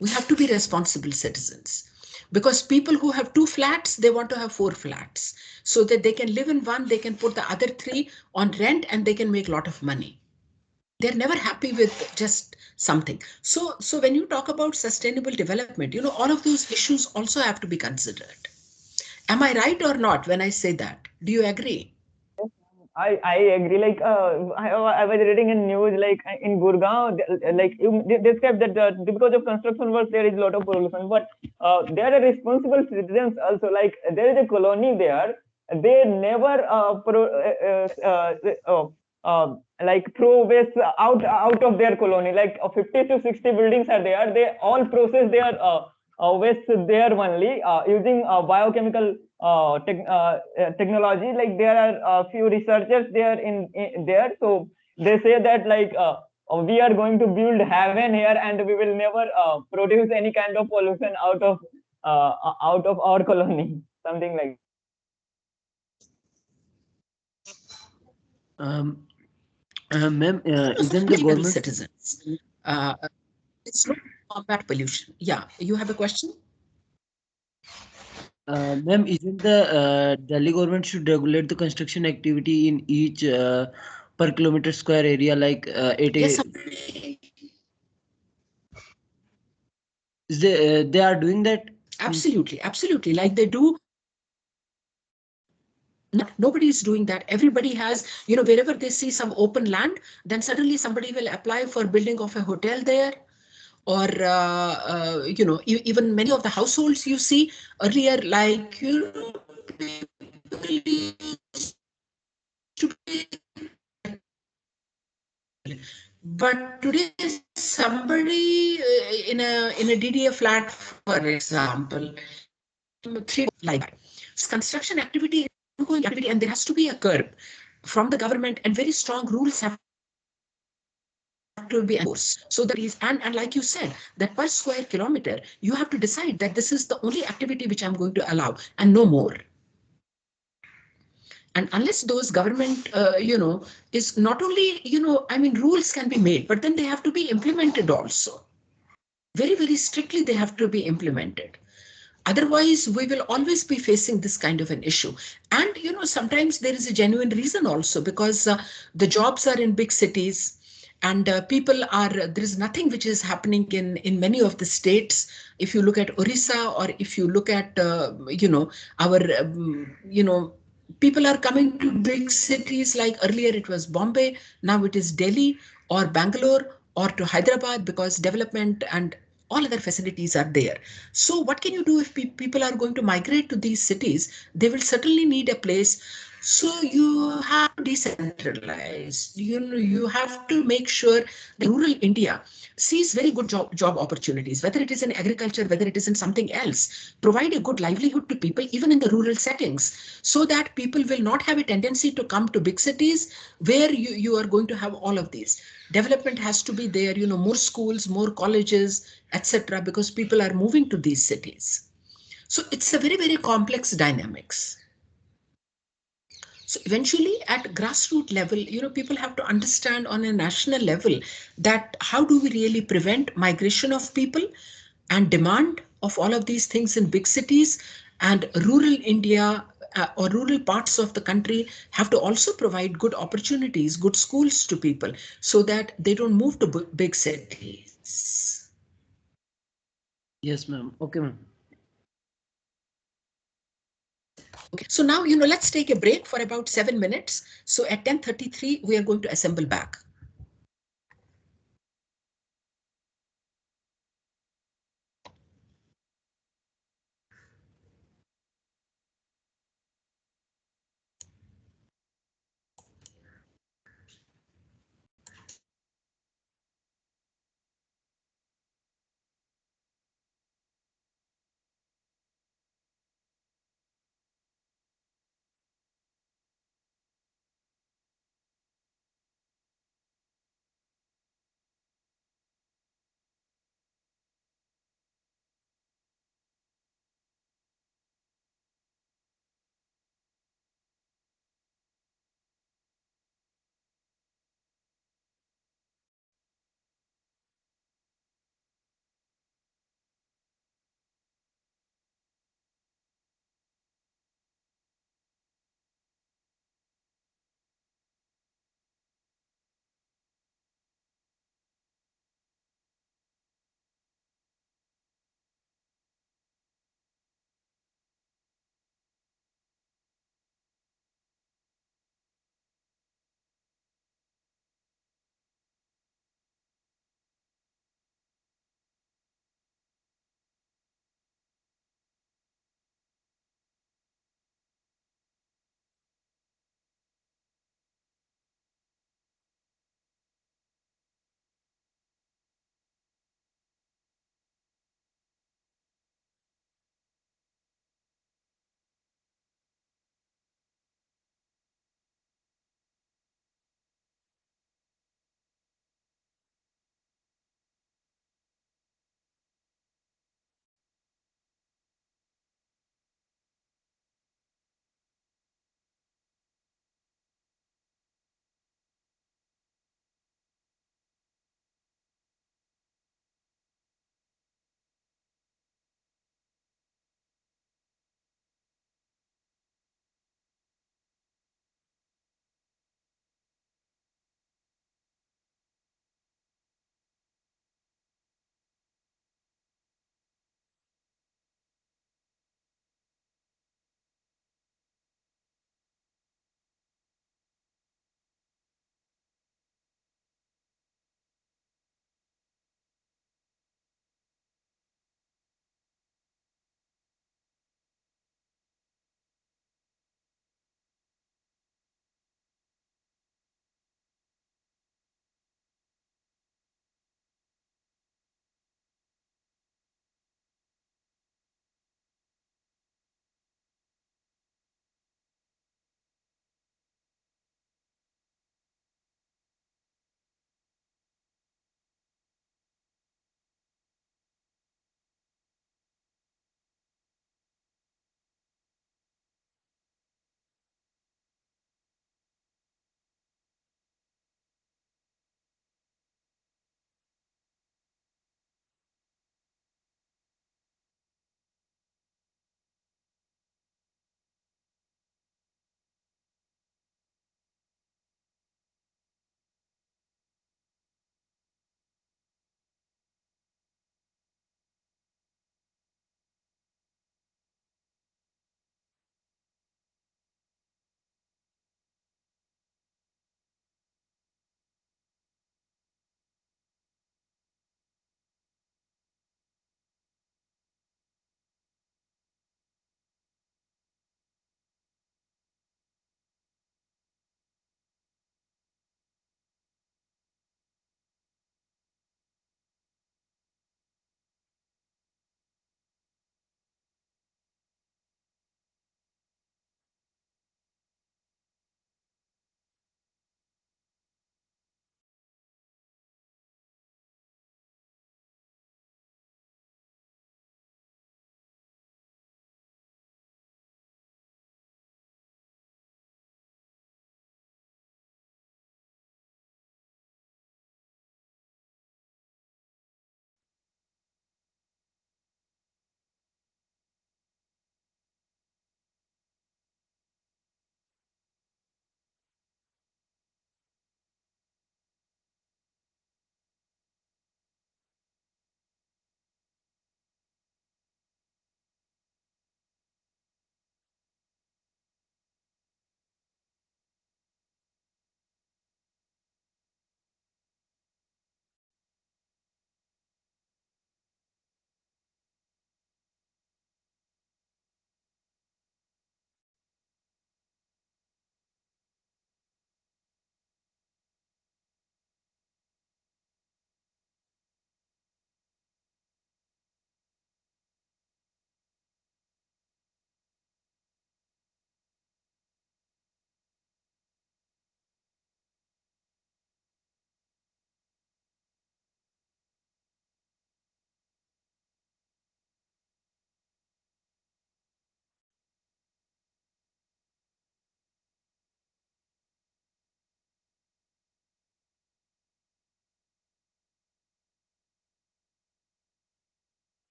We have to be responsible citizens. because people who have 2 flats, they want to have 4 flats so that they can live in one, they can put the other 3 on rent and they can make a lot of money. They're never happy with just something. So when you talk about sustainable development, all of those issues also have to be considered. Am I right or not when I say that? Do you agree? I agree. Like I was reading in news like in Gurgaon, like you described that because of construction work there is a lot of pollution, but there are responsible citizens also. Like there is a colony there. They never like throw waste out of their colony. Like 50 to 60 buildings are there. They all process their waste there only using biochemical technology. Like there are a few researchers there in there, so they say that like we are going to build heaven here and we will never produce any kind of pollution out of our colony, something like. Ma'am, isn't the Responsible government citizens. Uh, it's not combat pollution. Yeah, you have a question? Ma'am, isn't the Delhi government should regulate the construction activity in each per kilometer square area like Yes, is they are doing that? absolutely, like they do. Nobody is doing that. Everybody has, wherever they see some open land, then suddenly somebody will apply for building of a hotel there. Or even many of the households you see earlier, like but today somebody in a DDA flat, for example, 3 like that. Construction activity is ongoing activity, and there has to be a curb from the government, and very strong rules have to be enforced. So that is, and like you said, that per square kilometer, you have to decide that this is the only activity which I'm going to allow and no more. And unless those government, is not only, rules can be made, but then they have to be implemented also. Very, very strictly, they have to be implemented. Otherwise, we will always be facing this kind of an issue. And, sometimes there is a genuine reason also, because the jobs are in big cities, and people are, there is nothing which is happening in many of the states. If you look at Orissa, or if you look at, our, people are coming to big cities. Like earlier it was Bombay, now it is Delhi or Bangalore or to Hyderabad, because development and all other facilities are there. So what can you do if people are going to migrate to these cities? They will certainly need a place. So you have to decentralize. You have to make sure that rural India sees very good job opportunities, whether it is in agriculture, whether it is in something else. Provide a good livelihood to people, even in the rural settings, so that people will not have a tendency to come to big cities where you are going to have all of these. Development has to be there, more schools, more colleges, etc., because people are moving to these cities. So it's a very, very complex dynamics. So eventually at grassroots level, people have to understand on a national level that how do we really prevent migration of people and demand of all of these things in big cities, and rural India or rural parts of the country have to also provide good opportunities, good schools to people, so that they don't move to big cities. Yes, ma'am. Okay, ma'am. Okay, so now, let's take a break for about 7 minutes. So at 10:33, we are going to assemble back.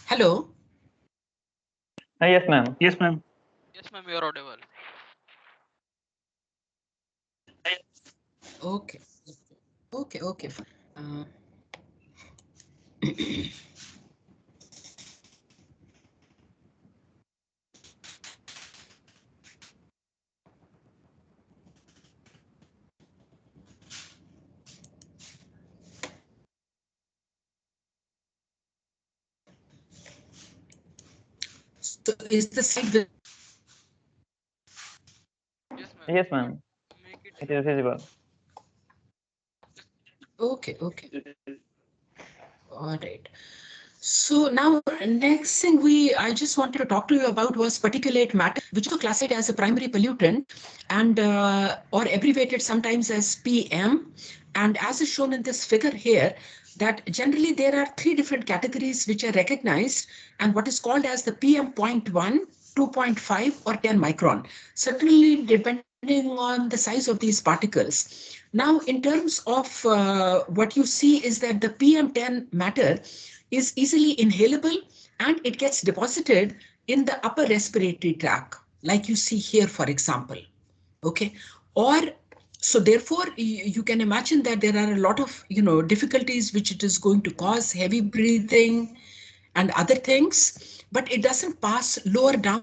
Hello. Yes, ma'am. Yes, ma'am. Yes, ma'am, you're audible. Okay. Okay. Fine. So is the slide? Yes, ma'am. Yes, ma'am. Make it It is visible. Okay. All right. So now next thing I just wanted to talk to you about was particulate matter, which is classified as a primary pollutant and or abbreviated sometimes as PM. And as is shown in this figure here, that generally there are three different categories which are recognized and what is called as the PM.1, 2.5 or 10 micron, certainly depending on the size of these particles. Now, in terms of what you see is that the PM10 matter is easily inhalable and it gets deposited in the upper respiratory tract, like you see here, for example. Okay. Or so therefore you can imagine that there are a lot of difficulties which it is going to cause, heavy breathing and other things, but it doesn't pass lower down.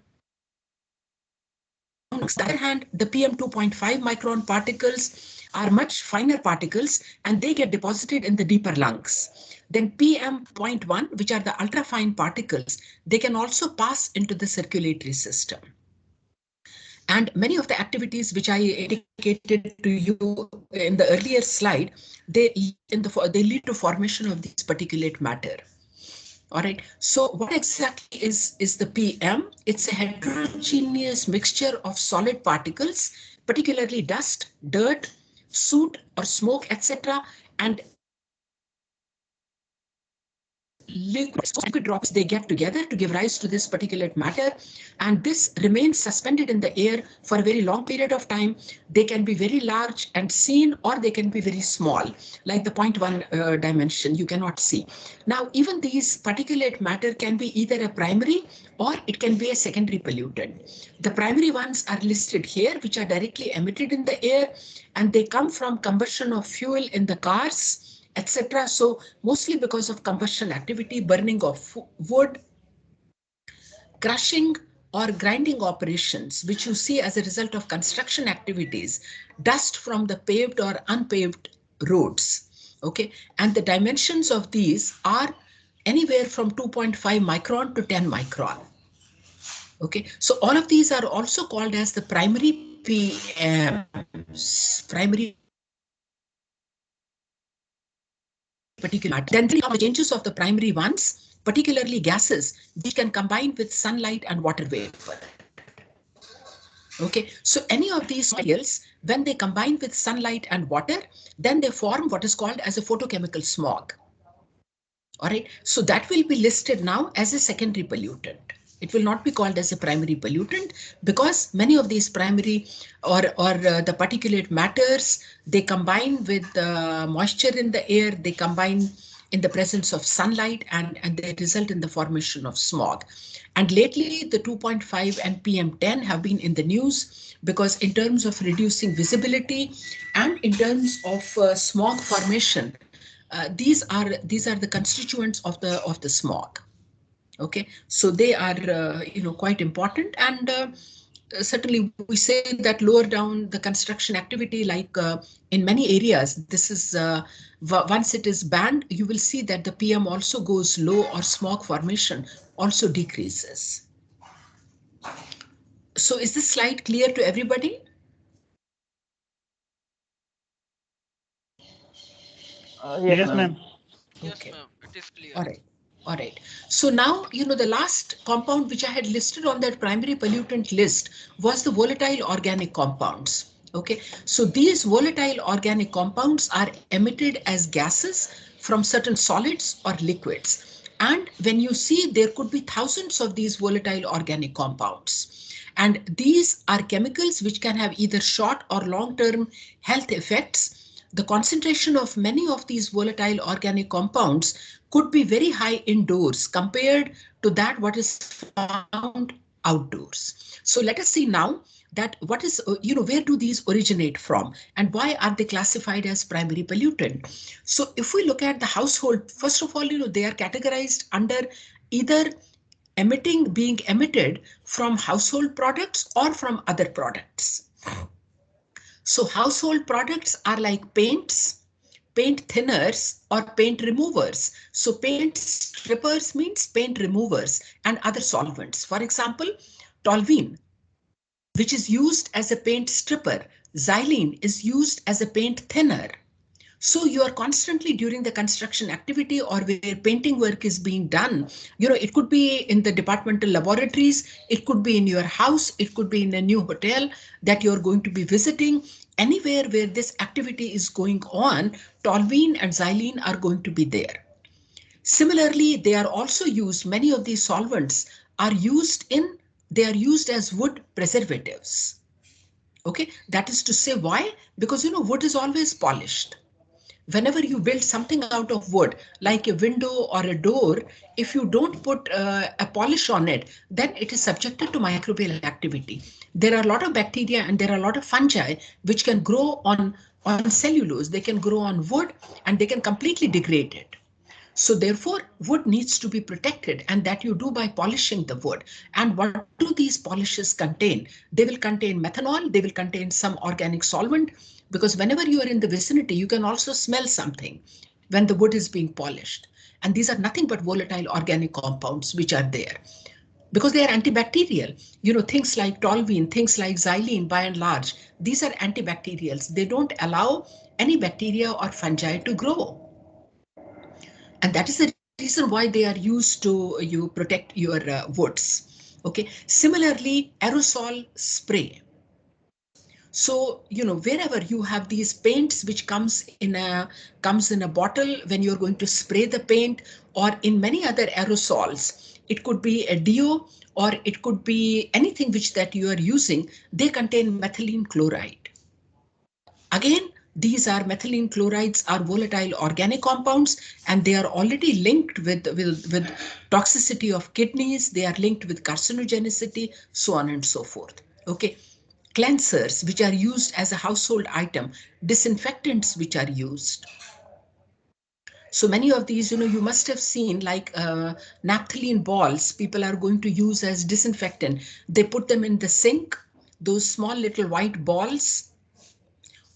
On the other hand, the PM2.5 micron particles are much finer particles and they get deposited in the deeper lungs. Then PM.1, which are the ultrafine particles, they can also pass into the circulatory system. And many of the activities which I indicated to you in the earlier slide, they lead to formation of this particulate matter. All right. So what exactly is the PM? It's a heterogeneous mixture of solid particles, particularly dust, dirt, soot or smoke, etc. and liquid drops they get together to give rise to this particulate matter, and this remains suspended in the air for a very long period of time. They can be very large and seen, or they can be very small, like the 0.1 dimension you cannot see. Now, even these particulate matter can be either a primary or it can be a secondary pollutant. The primary ones are listed here, which are directly emitted in the air, and they come from combustion of fuel in the cars, etc. So mostly because of combustion activity, burning of wood, crushing or grinding operations, which you see as a result of construction activities, dust from the paved or unpaved roads. Okay, and the dimensions of these are anywhere from 2.5 micron to 10 micron. Okay, so all of these are also called as the primary PMs, primary particular. Then the changes of the primary ones, particularly gases, which can combine with sunlight and water vapor. Okay, so any of these materials, when they combine with sunlight and water, then they form what is called as a photochemical smog. All right, so that will be listed now as a secondary pollutant. It will not be called as a primary pollutant because many of these primary or the particulate matters, they combine with moisture in the air, they combine in the presence of sunlight, and they result in the formation of smog. And lately the 2.5 and PM10 have been in the news because in terms of reducing visibility and in terms of smog formation, these are the constituents of the smog. Okay, so they are quite important, and certainly we say that lower down the construction activity, like in many areas, this is once it is banned, you will see that the PM also goes low, or smog formation also decreases. So is this slide clear to everybody? Yes, Yes, ma'am. ma'am. Yes, Okay. ma'am, it is clear. All right. All right. So now, the last compound which I had listed on that primary pollutant list was the volatile organic compounds. Okay. So these volatile organic compounds are emitted as gases from certain solids or liquids. And when you see, there could be thousands of these volatile organic compounds. And these are chemicals which can have either short or long-term health effects. the concentration of many of these volatile organic compounds could be very high indoors compared to that what is found outdoors. So let us see now that what is, where do these originate from and why are they classified as primary pollutant? So if we look at the household, first of all, they are categorized under either being emitted from household products or from other products. So household products are like paints, paint thinners or paint removers. So paint strippers means paint removers and other solvents. For example, toluene, which is used as a paint stripper. Xylene is used as a paint thinner. So you are constantly during the construction activity or where painting work is being done, it could be in the departmental laboratories, it could be in your house, it could be in a new hotel that you're going to be visiting. Anywhere where this activity is going on, toluene and xylene are going to be there. Similarly, they are also used, many of these solvents are used they are used as wood preservatives. Okay, that is to say why? Because wood is always polished. Whenever you build something out of wood, like a window or a door, if you don't put a polish on it, then it is subjected to microbial activity. There are a lot of bacteria and there are a lot of fungi which can grow on cellulose. They can grow on wood and they can completely degrade it. So therefore, wood needs to be protected, and that you do by polishing the wood. And what do these polishes contain? They will contain methanol, they will contain some organic solvent, because whenever you are in the vicinity, you can also smell something when the wood is being polished. And these are nothing but volatile organic compounds which are there because they are antibacterial. Things like toluene, things like xylene, by and large, these are antibacterials. They don't allow any bacteria or fungi to grow. And that is the reason why they are used to protect your woods. Okay. Similarly, aerosol spray. So wherever you have these paints which comes in a bottle when you're going to spray the paint, or in many other aerosols, it could be a deo or it could be anything which that you are using, they contain methylene chloride. Again, these are methylene chlorides are volatile organic compounds, and they are already linked with toxicity of kidneys. They are linked with carcinogenicity, so on and so forth. Okay. Cleansers, which are used as a household item, disinfectants which are used. So many of these, you must have seen, like naphthalene balls, people are going to use as disinfectant. They put them in the sink, those small little white balls.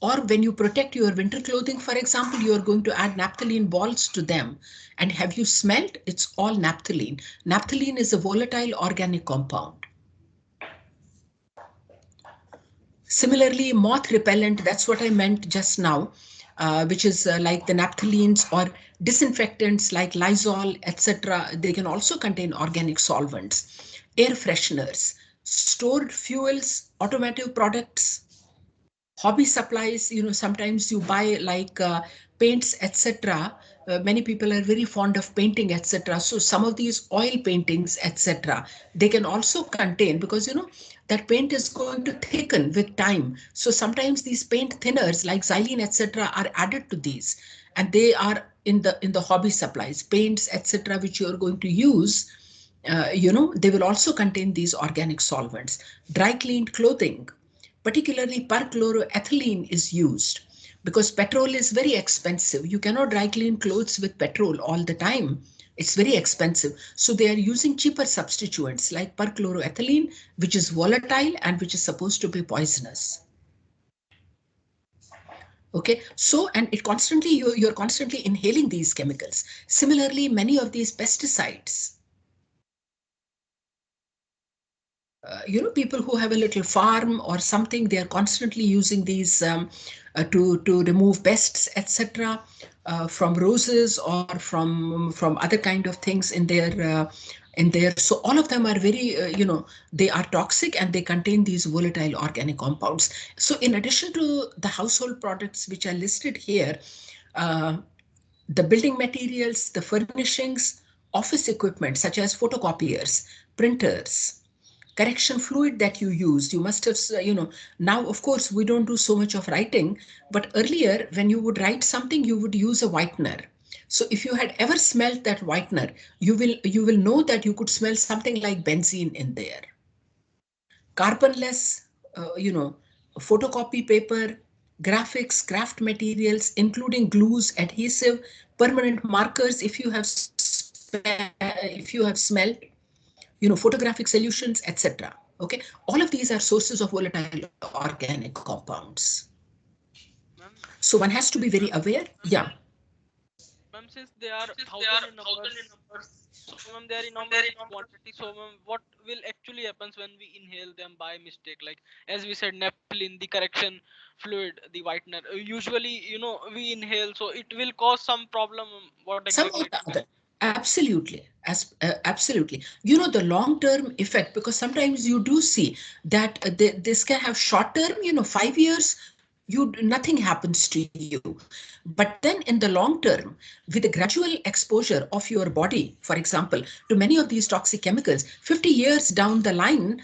Or when you protect your winter clothing, for example, you are going to add naphthalene balls to them. And have you smelled? It's all naphthalene. Naphthalene is a volatile organic compound. Similarly, moth repellent, that's what I meant just now, which is like the naphthalenes, or disinfectants like Lysol, etc. They can also contain organic solvents. Air fresheners, stored fuels, automotive products, hobby supplies. Sometimes you buy like paints, etc. Many people are very fond of painting, etc. So some of these oil paintings, etc., they can also contain, because that paint is going to thicken with time. So sometimes these paint thinners like xylene, etc., are added to these, and they are in the hobby supplies, paints, etc., which you are going to use. They will also contain these organic solvents. Dry cleaned clothing, particularly perchloroethylene, is used because petrol is very expensive. You cannot dry clean clothes with petrol all the time. It's very expensive. So they are using cheaper substituents like perchloroethylene, which is volatile and which is supposed to be poisonous. Okay, so and it constantly, you're constantly inhaling these chemicals. Similarly, many of these pesticides, people who have a little farm or something, they are constantly using these to remove pests, etc., from roses or from other kind of things in their. So all of them are very, they are toxic and they contain these volatile organic compounds. So in addition to the household products which are listed here, the building materials, the furnishings, office equipment such as photocopiers, printers, correction fluid that you used. You must have, now of course we don't do so much of writing, but earlier when you would write something, you would use a whitener. So if you had ever smelled that whitener, you will know that you could smell something like benzene in there. Carbonless, photocopy paper, graphics, craft materials, including glues, adhesive, permanent markers. If you have smelled, photographic solutions, etc. Okay, all of these are sources of volatile organic compounds. Ma'am, So one has to be very aware. Yeah. ma'am, since they are thousand in numbers, so ma'am, they are enormous quantity. So ma'am, what will actually happens when we inhale them by mistake? Like as we said, naphthalene, the correction fluid, the whitener. Usually, we inhale, so it will cause some problem. What Some exactly or it the will? other. Absolutely. Absolutely. The long-term effect, because sometimes you do see that this can have short-term, 5 years, nothing happens to you. But then in the long term, with the gradual exposure of your body, for example, to many of these toxic chemicals, 50 years down the line,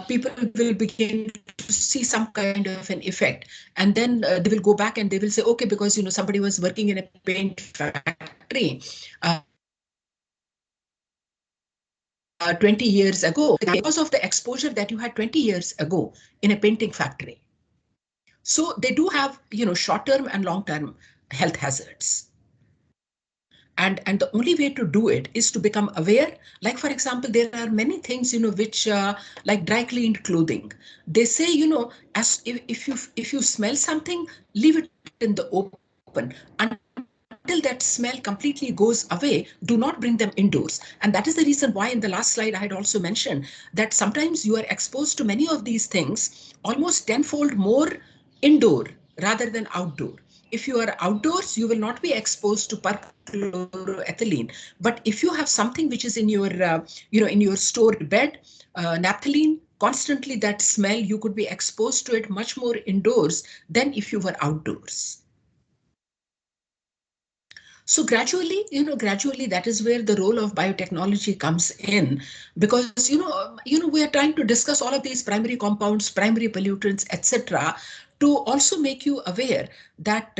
people will begin to see some kind of an effect. And then they will go back and they will say, okay, because, somebody was working in a paint factory 20 years ago, because of the exposure that you had 20 years ago in a painting factory. So they do have, short-term and long-term health hazards. And the only way to do it is to become aware. Like, for example, there are many things, which, like dry cleaned clothing. They say, as if you smell something, leave it in the open until that smell completely goes away. Do not bring them indoors. And that is the reason why in the last slide I had also mentioned that sometimes you are exposed to many of these things almost tenfold more indoor rather than outdoor. If you are outdoors, you will not be exposed to perchloroethylene. But if you have something which is in your, in your stored bed, naphthalene, constantly that smell, you could be exposed to it much more indoors than if you were outdoors. So gradually that is where the role of biotechnology comes in, because we are trying to discuss all of these primary compounds, primary pollutants, etc., to also make you aware that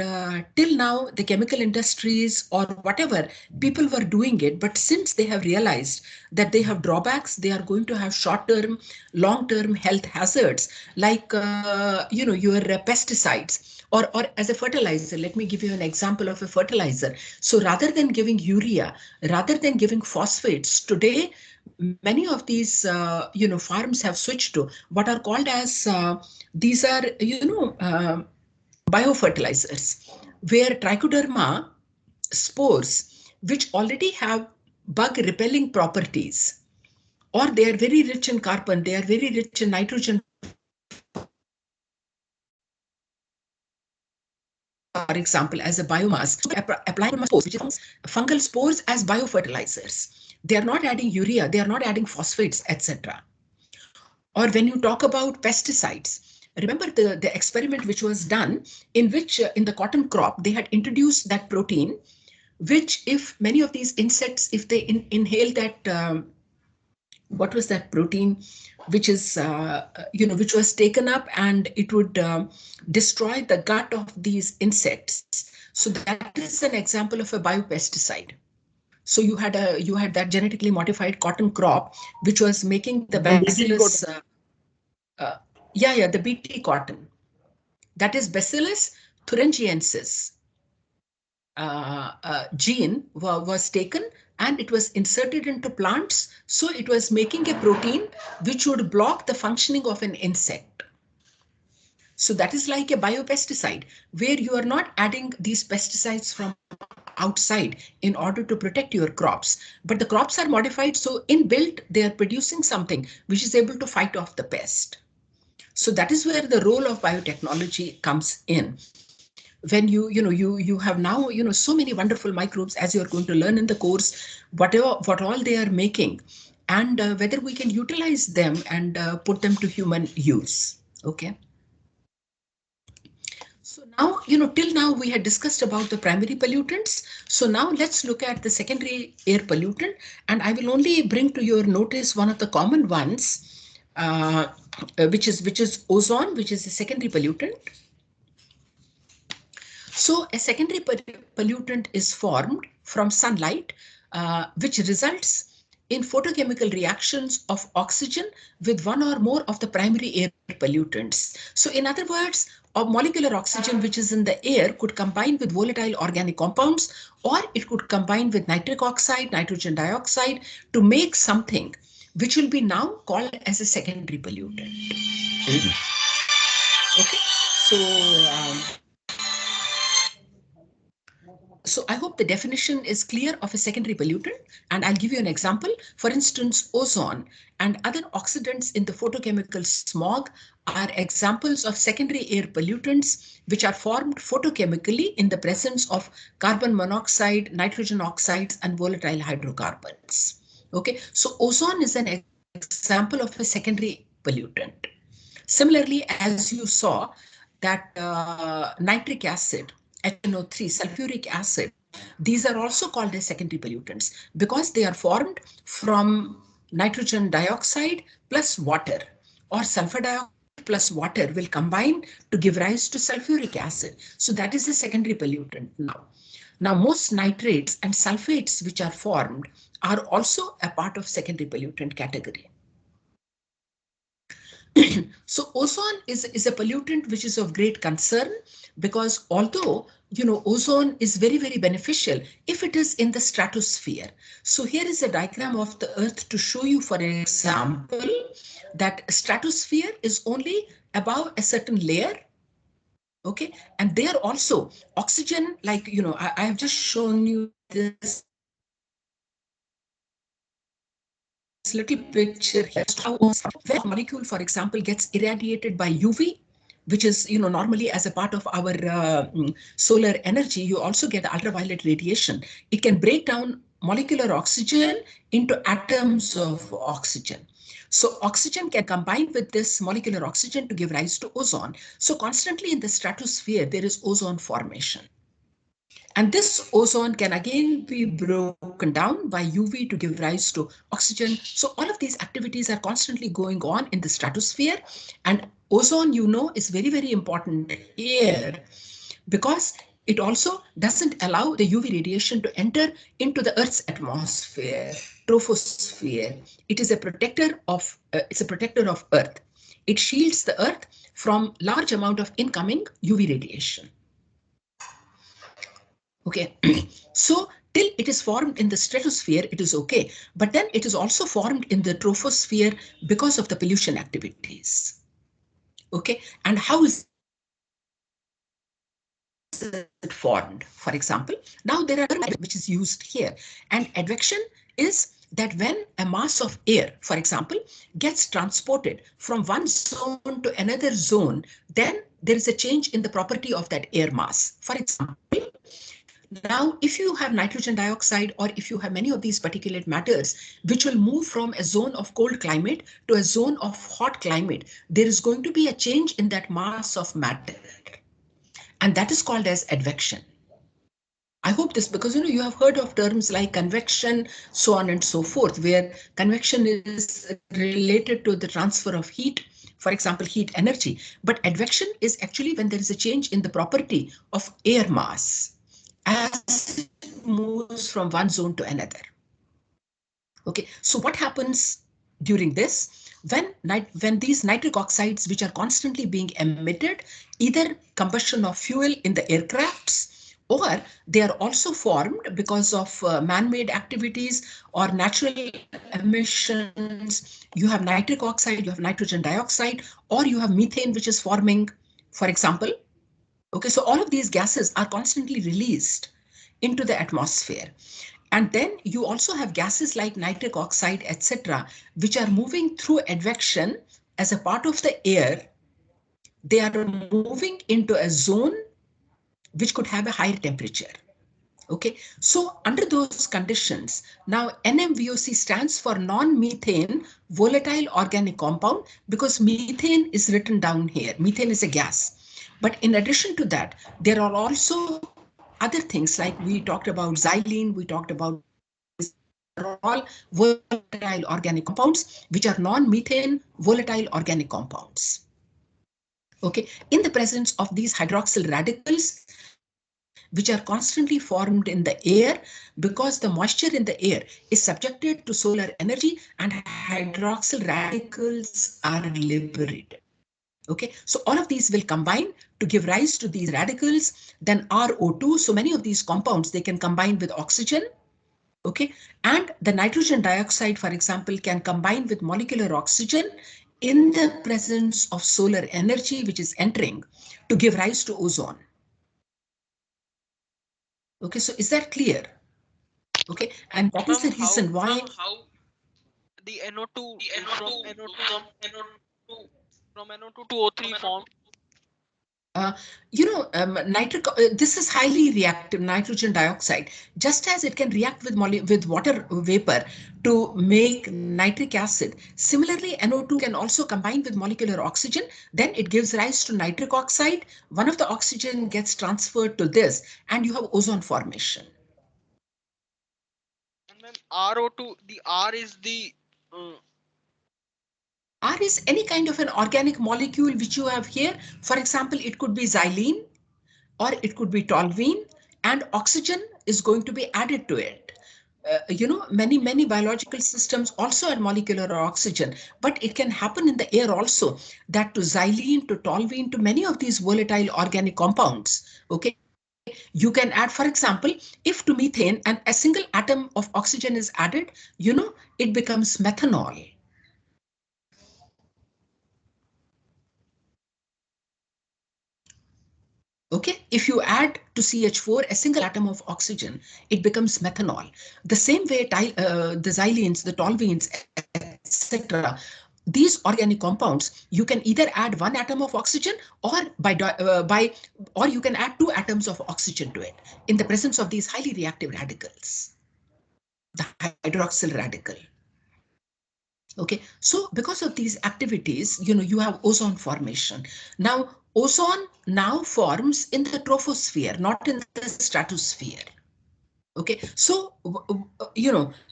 till now the chemical industries or whatever, people were doing it, but since they have realized that they have drawbacks, they are going to have short-term, long-term health hazards, like your pesticides, or as a fertilizer. Let me give you an example of a fertilizer. So rather than giving urea, rather than giving phosphates, today many of these farms have switched to what are called as these are biofertilizers, where trichoderma spores, which already have bug repelling properties, or they are very rich in carbon, they are very rich in nitrogen, for example, as a biomass. So rather than giving urea, rather than giving phosphates, applying fungal spores as biofertilizers. They are not adding urea, they are not adding phosphates, etc. Or when you talk about pesticides, remember the experiment which was done, in which in the cotton crop, they had introduced that protein, which if many of these insects, if they inhale that, what was that protein, which is which was taken up, and it would destroy the gut of these insects. So that is an example of a biopesticide. So you had that genetically modified cotton crop, which was making the bacillus, the bt cotton, that is bacillus thuringiensis gene was taken, and it was inserted into plants. So it was making a protein which would block the functioning of an insect. So that is like a biopesticide, where you are not adding these pesticides from outside in order to protect your crops, but the crops are modified, so inbuilt they are producing something which is able to fight off the pest. So that is where the role of biotechnology comes in. When you have now so many wonderful microbes, as you are going to learn in the course, what all they are making, and whether we can utilize them and put them to human use. Okay. So now, till now we had discussed about the primary pollutants. So now let's look at the secondary air pollutant. And I will only bring to your notice one of the common ones, which is ozone, which is a secondary pollutant. So a secondary pollutant is formed from sunlight, which results in photochemical reactions of oxygen with one or more of the primary air pollutants. So in other words, a molecular oxygen which is in the air could combine with volatile organic compounds, or it could combine with nitric oxide, nitrogen dioxide to make something which will be now called as a secondary pollutant. Okay, so I hope the definition is clear of a secondary pollutant, and I'll give you an example. For instance, ozone and other oxidants in the photochemical smog are examples of secondary air pollutants which are formed photochemically in the presence of carbon monoxide, nitrogen oxides, and volatile hydrocarbons. Okay, so ozone is an example of a secondary pollutant. Similarly, as you saw that nitric acid, HNO3, sulfuric acid, these are also called as secondary pollutants because they are formed from nitrogen dioxide plus water, or sulfur dioxide plus water will combine to give rise to sulfuric acid. So that is a secondary pollutant now. Now, most nitrates and sulfates which are formed are also a part of secondary pollutant category. So ozone is a pollutant which is of great concern, because although ozone is very, very beneficial if it is in the stratosphere. So here is a diagram of the Earth to show you, for example, that stratosphere is only above a certain layer. Okay, and there also oxygen, like I have just shown you this little picture here, where a molecule, for example, gets irradiated by UV, which is normally as a part of our solar energy. You also get ultraviolet radiation. It can break down molecular oxygen into atoms of oxygen. So oxygen can combine with this molecular oxygen to give rise to ozone. So constantly in the stratosphere, there is ozone formation. And this ozone can again be broken down by UV to give rise to oxygen. So all of these activities are constantly going on in the stratosphere. And ozone, is very, very important here because it also doesn't allow the UV radiation to enter into the Earth's atmosphere, troposphere. It is a protector of Earth. It shields the Earth from large amount of incoming UV radiation. Okay, so till it is formed in the stratosphere, it is okay. But then it is also formed in the troposphere because of the pollution activities. Okay, and how is it formed? For example, now there are which is used here, and advection is that when a mass of air, for example, gets transported from one zone to another zone, then there is a change in the property of that air mass. For example, now, if you have nitrogen dioxide, or if you have many of these particulate matters, which will move from a zone of cold climate to a zone of hot climate, there is going to be a change in that mass of matter. And that is called as advection. I hope this, because you have heard of terms like convection, so on and so forth, where convection is related to the transfer of heat, for example, heat energy. But advection is actually when there is a change in the property of air mass as it moves from one zone to another. Okay, so what happens during this? When these nitric oxides, which are constantly being emitted, either combustion of fuel in the aircrafts, or they are also formed because of man-made activities or natural emissions. You have nitric oxide, you have nitrogen dioxide, or you have methane, which is forming, for example. Okay, so all of these gases are constantly released into the atmosphere. And then you also have gases like nitric oxide, etc., which are moving through advection as a part of the air. They are moving into a zone which could have a higher temperature. Okay, so under those conditions, now NMVOC stands for non-methane volatile organic compound, because methane is written down here. Methane is a gas. But in addition to that, there are also other things like we talked about xylene, we talked about are all volatile organic compounds, which are non-methane volatile organic compounds. Okay, in the presence of these hydroxyl radicals, which are constantly formed in the air, because the moisture in the air is subjected to solar energy and hydroxyl radicals are liberated. Okay, so all of these will combine to give rise to these radicals, then RO2. So many of these compounds, they can combine with oxygen. Okay, and the nitrogen dioxide, for example, can combine with molecular oxygen in the presence of solar energy, which is entering to give rise to ozone. Okay, so is that clear? Okay, and that is the reason why the NO2 from NO2 to O3 formed. This is highly reactive, nitrogen dioxide. Just as it can react with water vapor to make nitric acid, similarly, NO2 can also combine with molecular oxygen. Then it gives rise to nitric oxide. One of the oxygen gets transferred to this, and you have ozone formation. And then RO2, the R is the R is any kind of an organic molecule which you have here. For example, it could be xylene, or it could be toluene, and oxygen is going to be added to it. Many biological systems also add molecular oxygen, but it can happen in the air also, that to xylene, to toluene, to many of these volatile organic compounds. Okay, you can add, for example, if to methane and a single atom of oxygen is added, it becomes methanol. Okay, if you add to CH4 a single atom of oxygen, it becomes methanol. The same way the xylenes, the toluenes, etc. These organic compounds, you can either add one atom of oxygen, or or you can add two atoms of oxygen to it in the presence of these highly reactive radicals, the hydroxyl radical. Okay, so because of these activities, you have ozone formation. Now, ozone now forms in the troposphere, not in the stratosphere. Okay, so,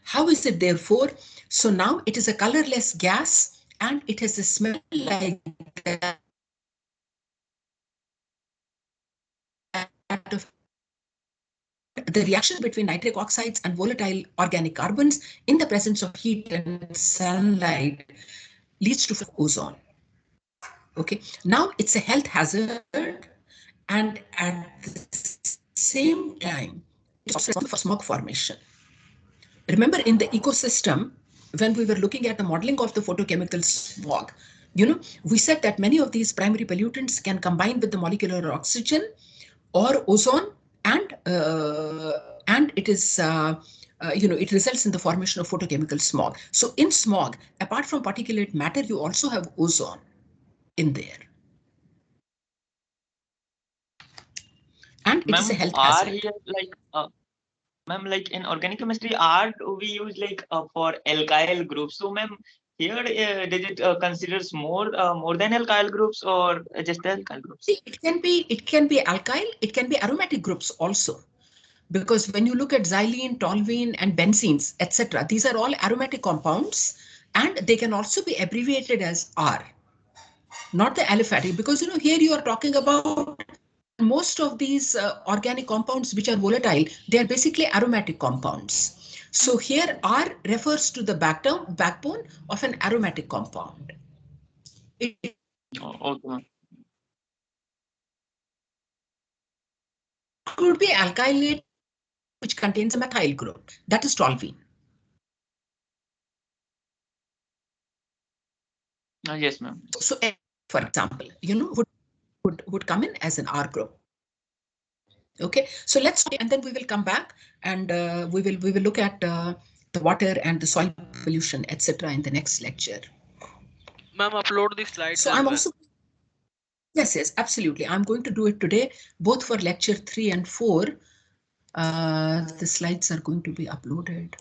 how is it therefore? So now it is a colorless gas, and it has a smell like that of, the reaction between nitric oxides and volatile organic carbons in the presence of heat and sunlight leads to ozone. Okay, now it's a health hazard, and at the same time, it's also responsible for smog formation. Remember, in the ecosystem, when we were looking at the modeling of the photochemical smog, we said that many of these primary pollutants can combine with the molecular oxygen or ozone, and it is it results in the formation of photochemical smog. So in smog, apart from particulate matter, you also have ozone in there. And it is a health hazard. Here, ma'am, like in organic chemistry, R we use for alkyl groups. So, ma'am, here does it considers more than alkyl groups, or just alkyl groups? It can be alkyl, it can be aromatic groups also. Because when you look at xylene, toluene, and benzenes, etc., these are all aromatic compounds, and they can also be abbreviated as R, not the aliphatic, because here you are talking about most of these organic compounds which are volatile, they are basically aromatic compounds. So here R refers to the backbone of an aromatic compound. It Okay. could be alkylate which contains a methyl group, that is toluene. Yes, ma'am. So, for example, would come in as an R group. Okay, so let's, and then we will come back, and we will look at the water and the soil pollution, etc., in the next lecture. Ma'am, upload the slides. So I'm also, yes, absolutely. I'm going to do it today, both for lecture 3 and 4. The slides are going to be uploaded.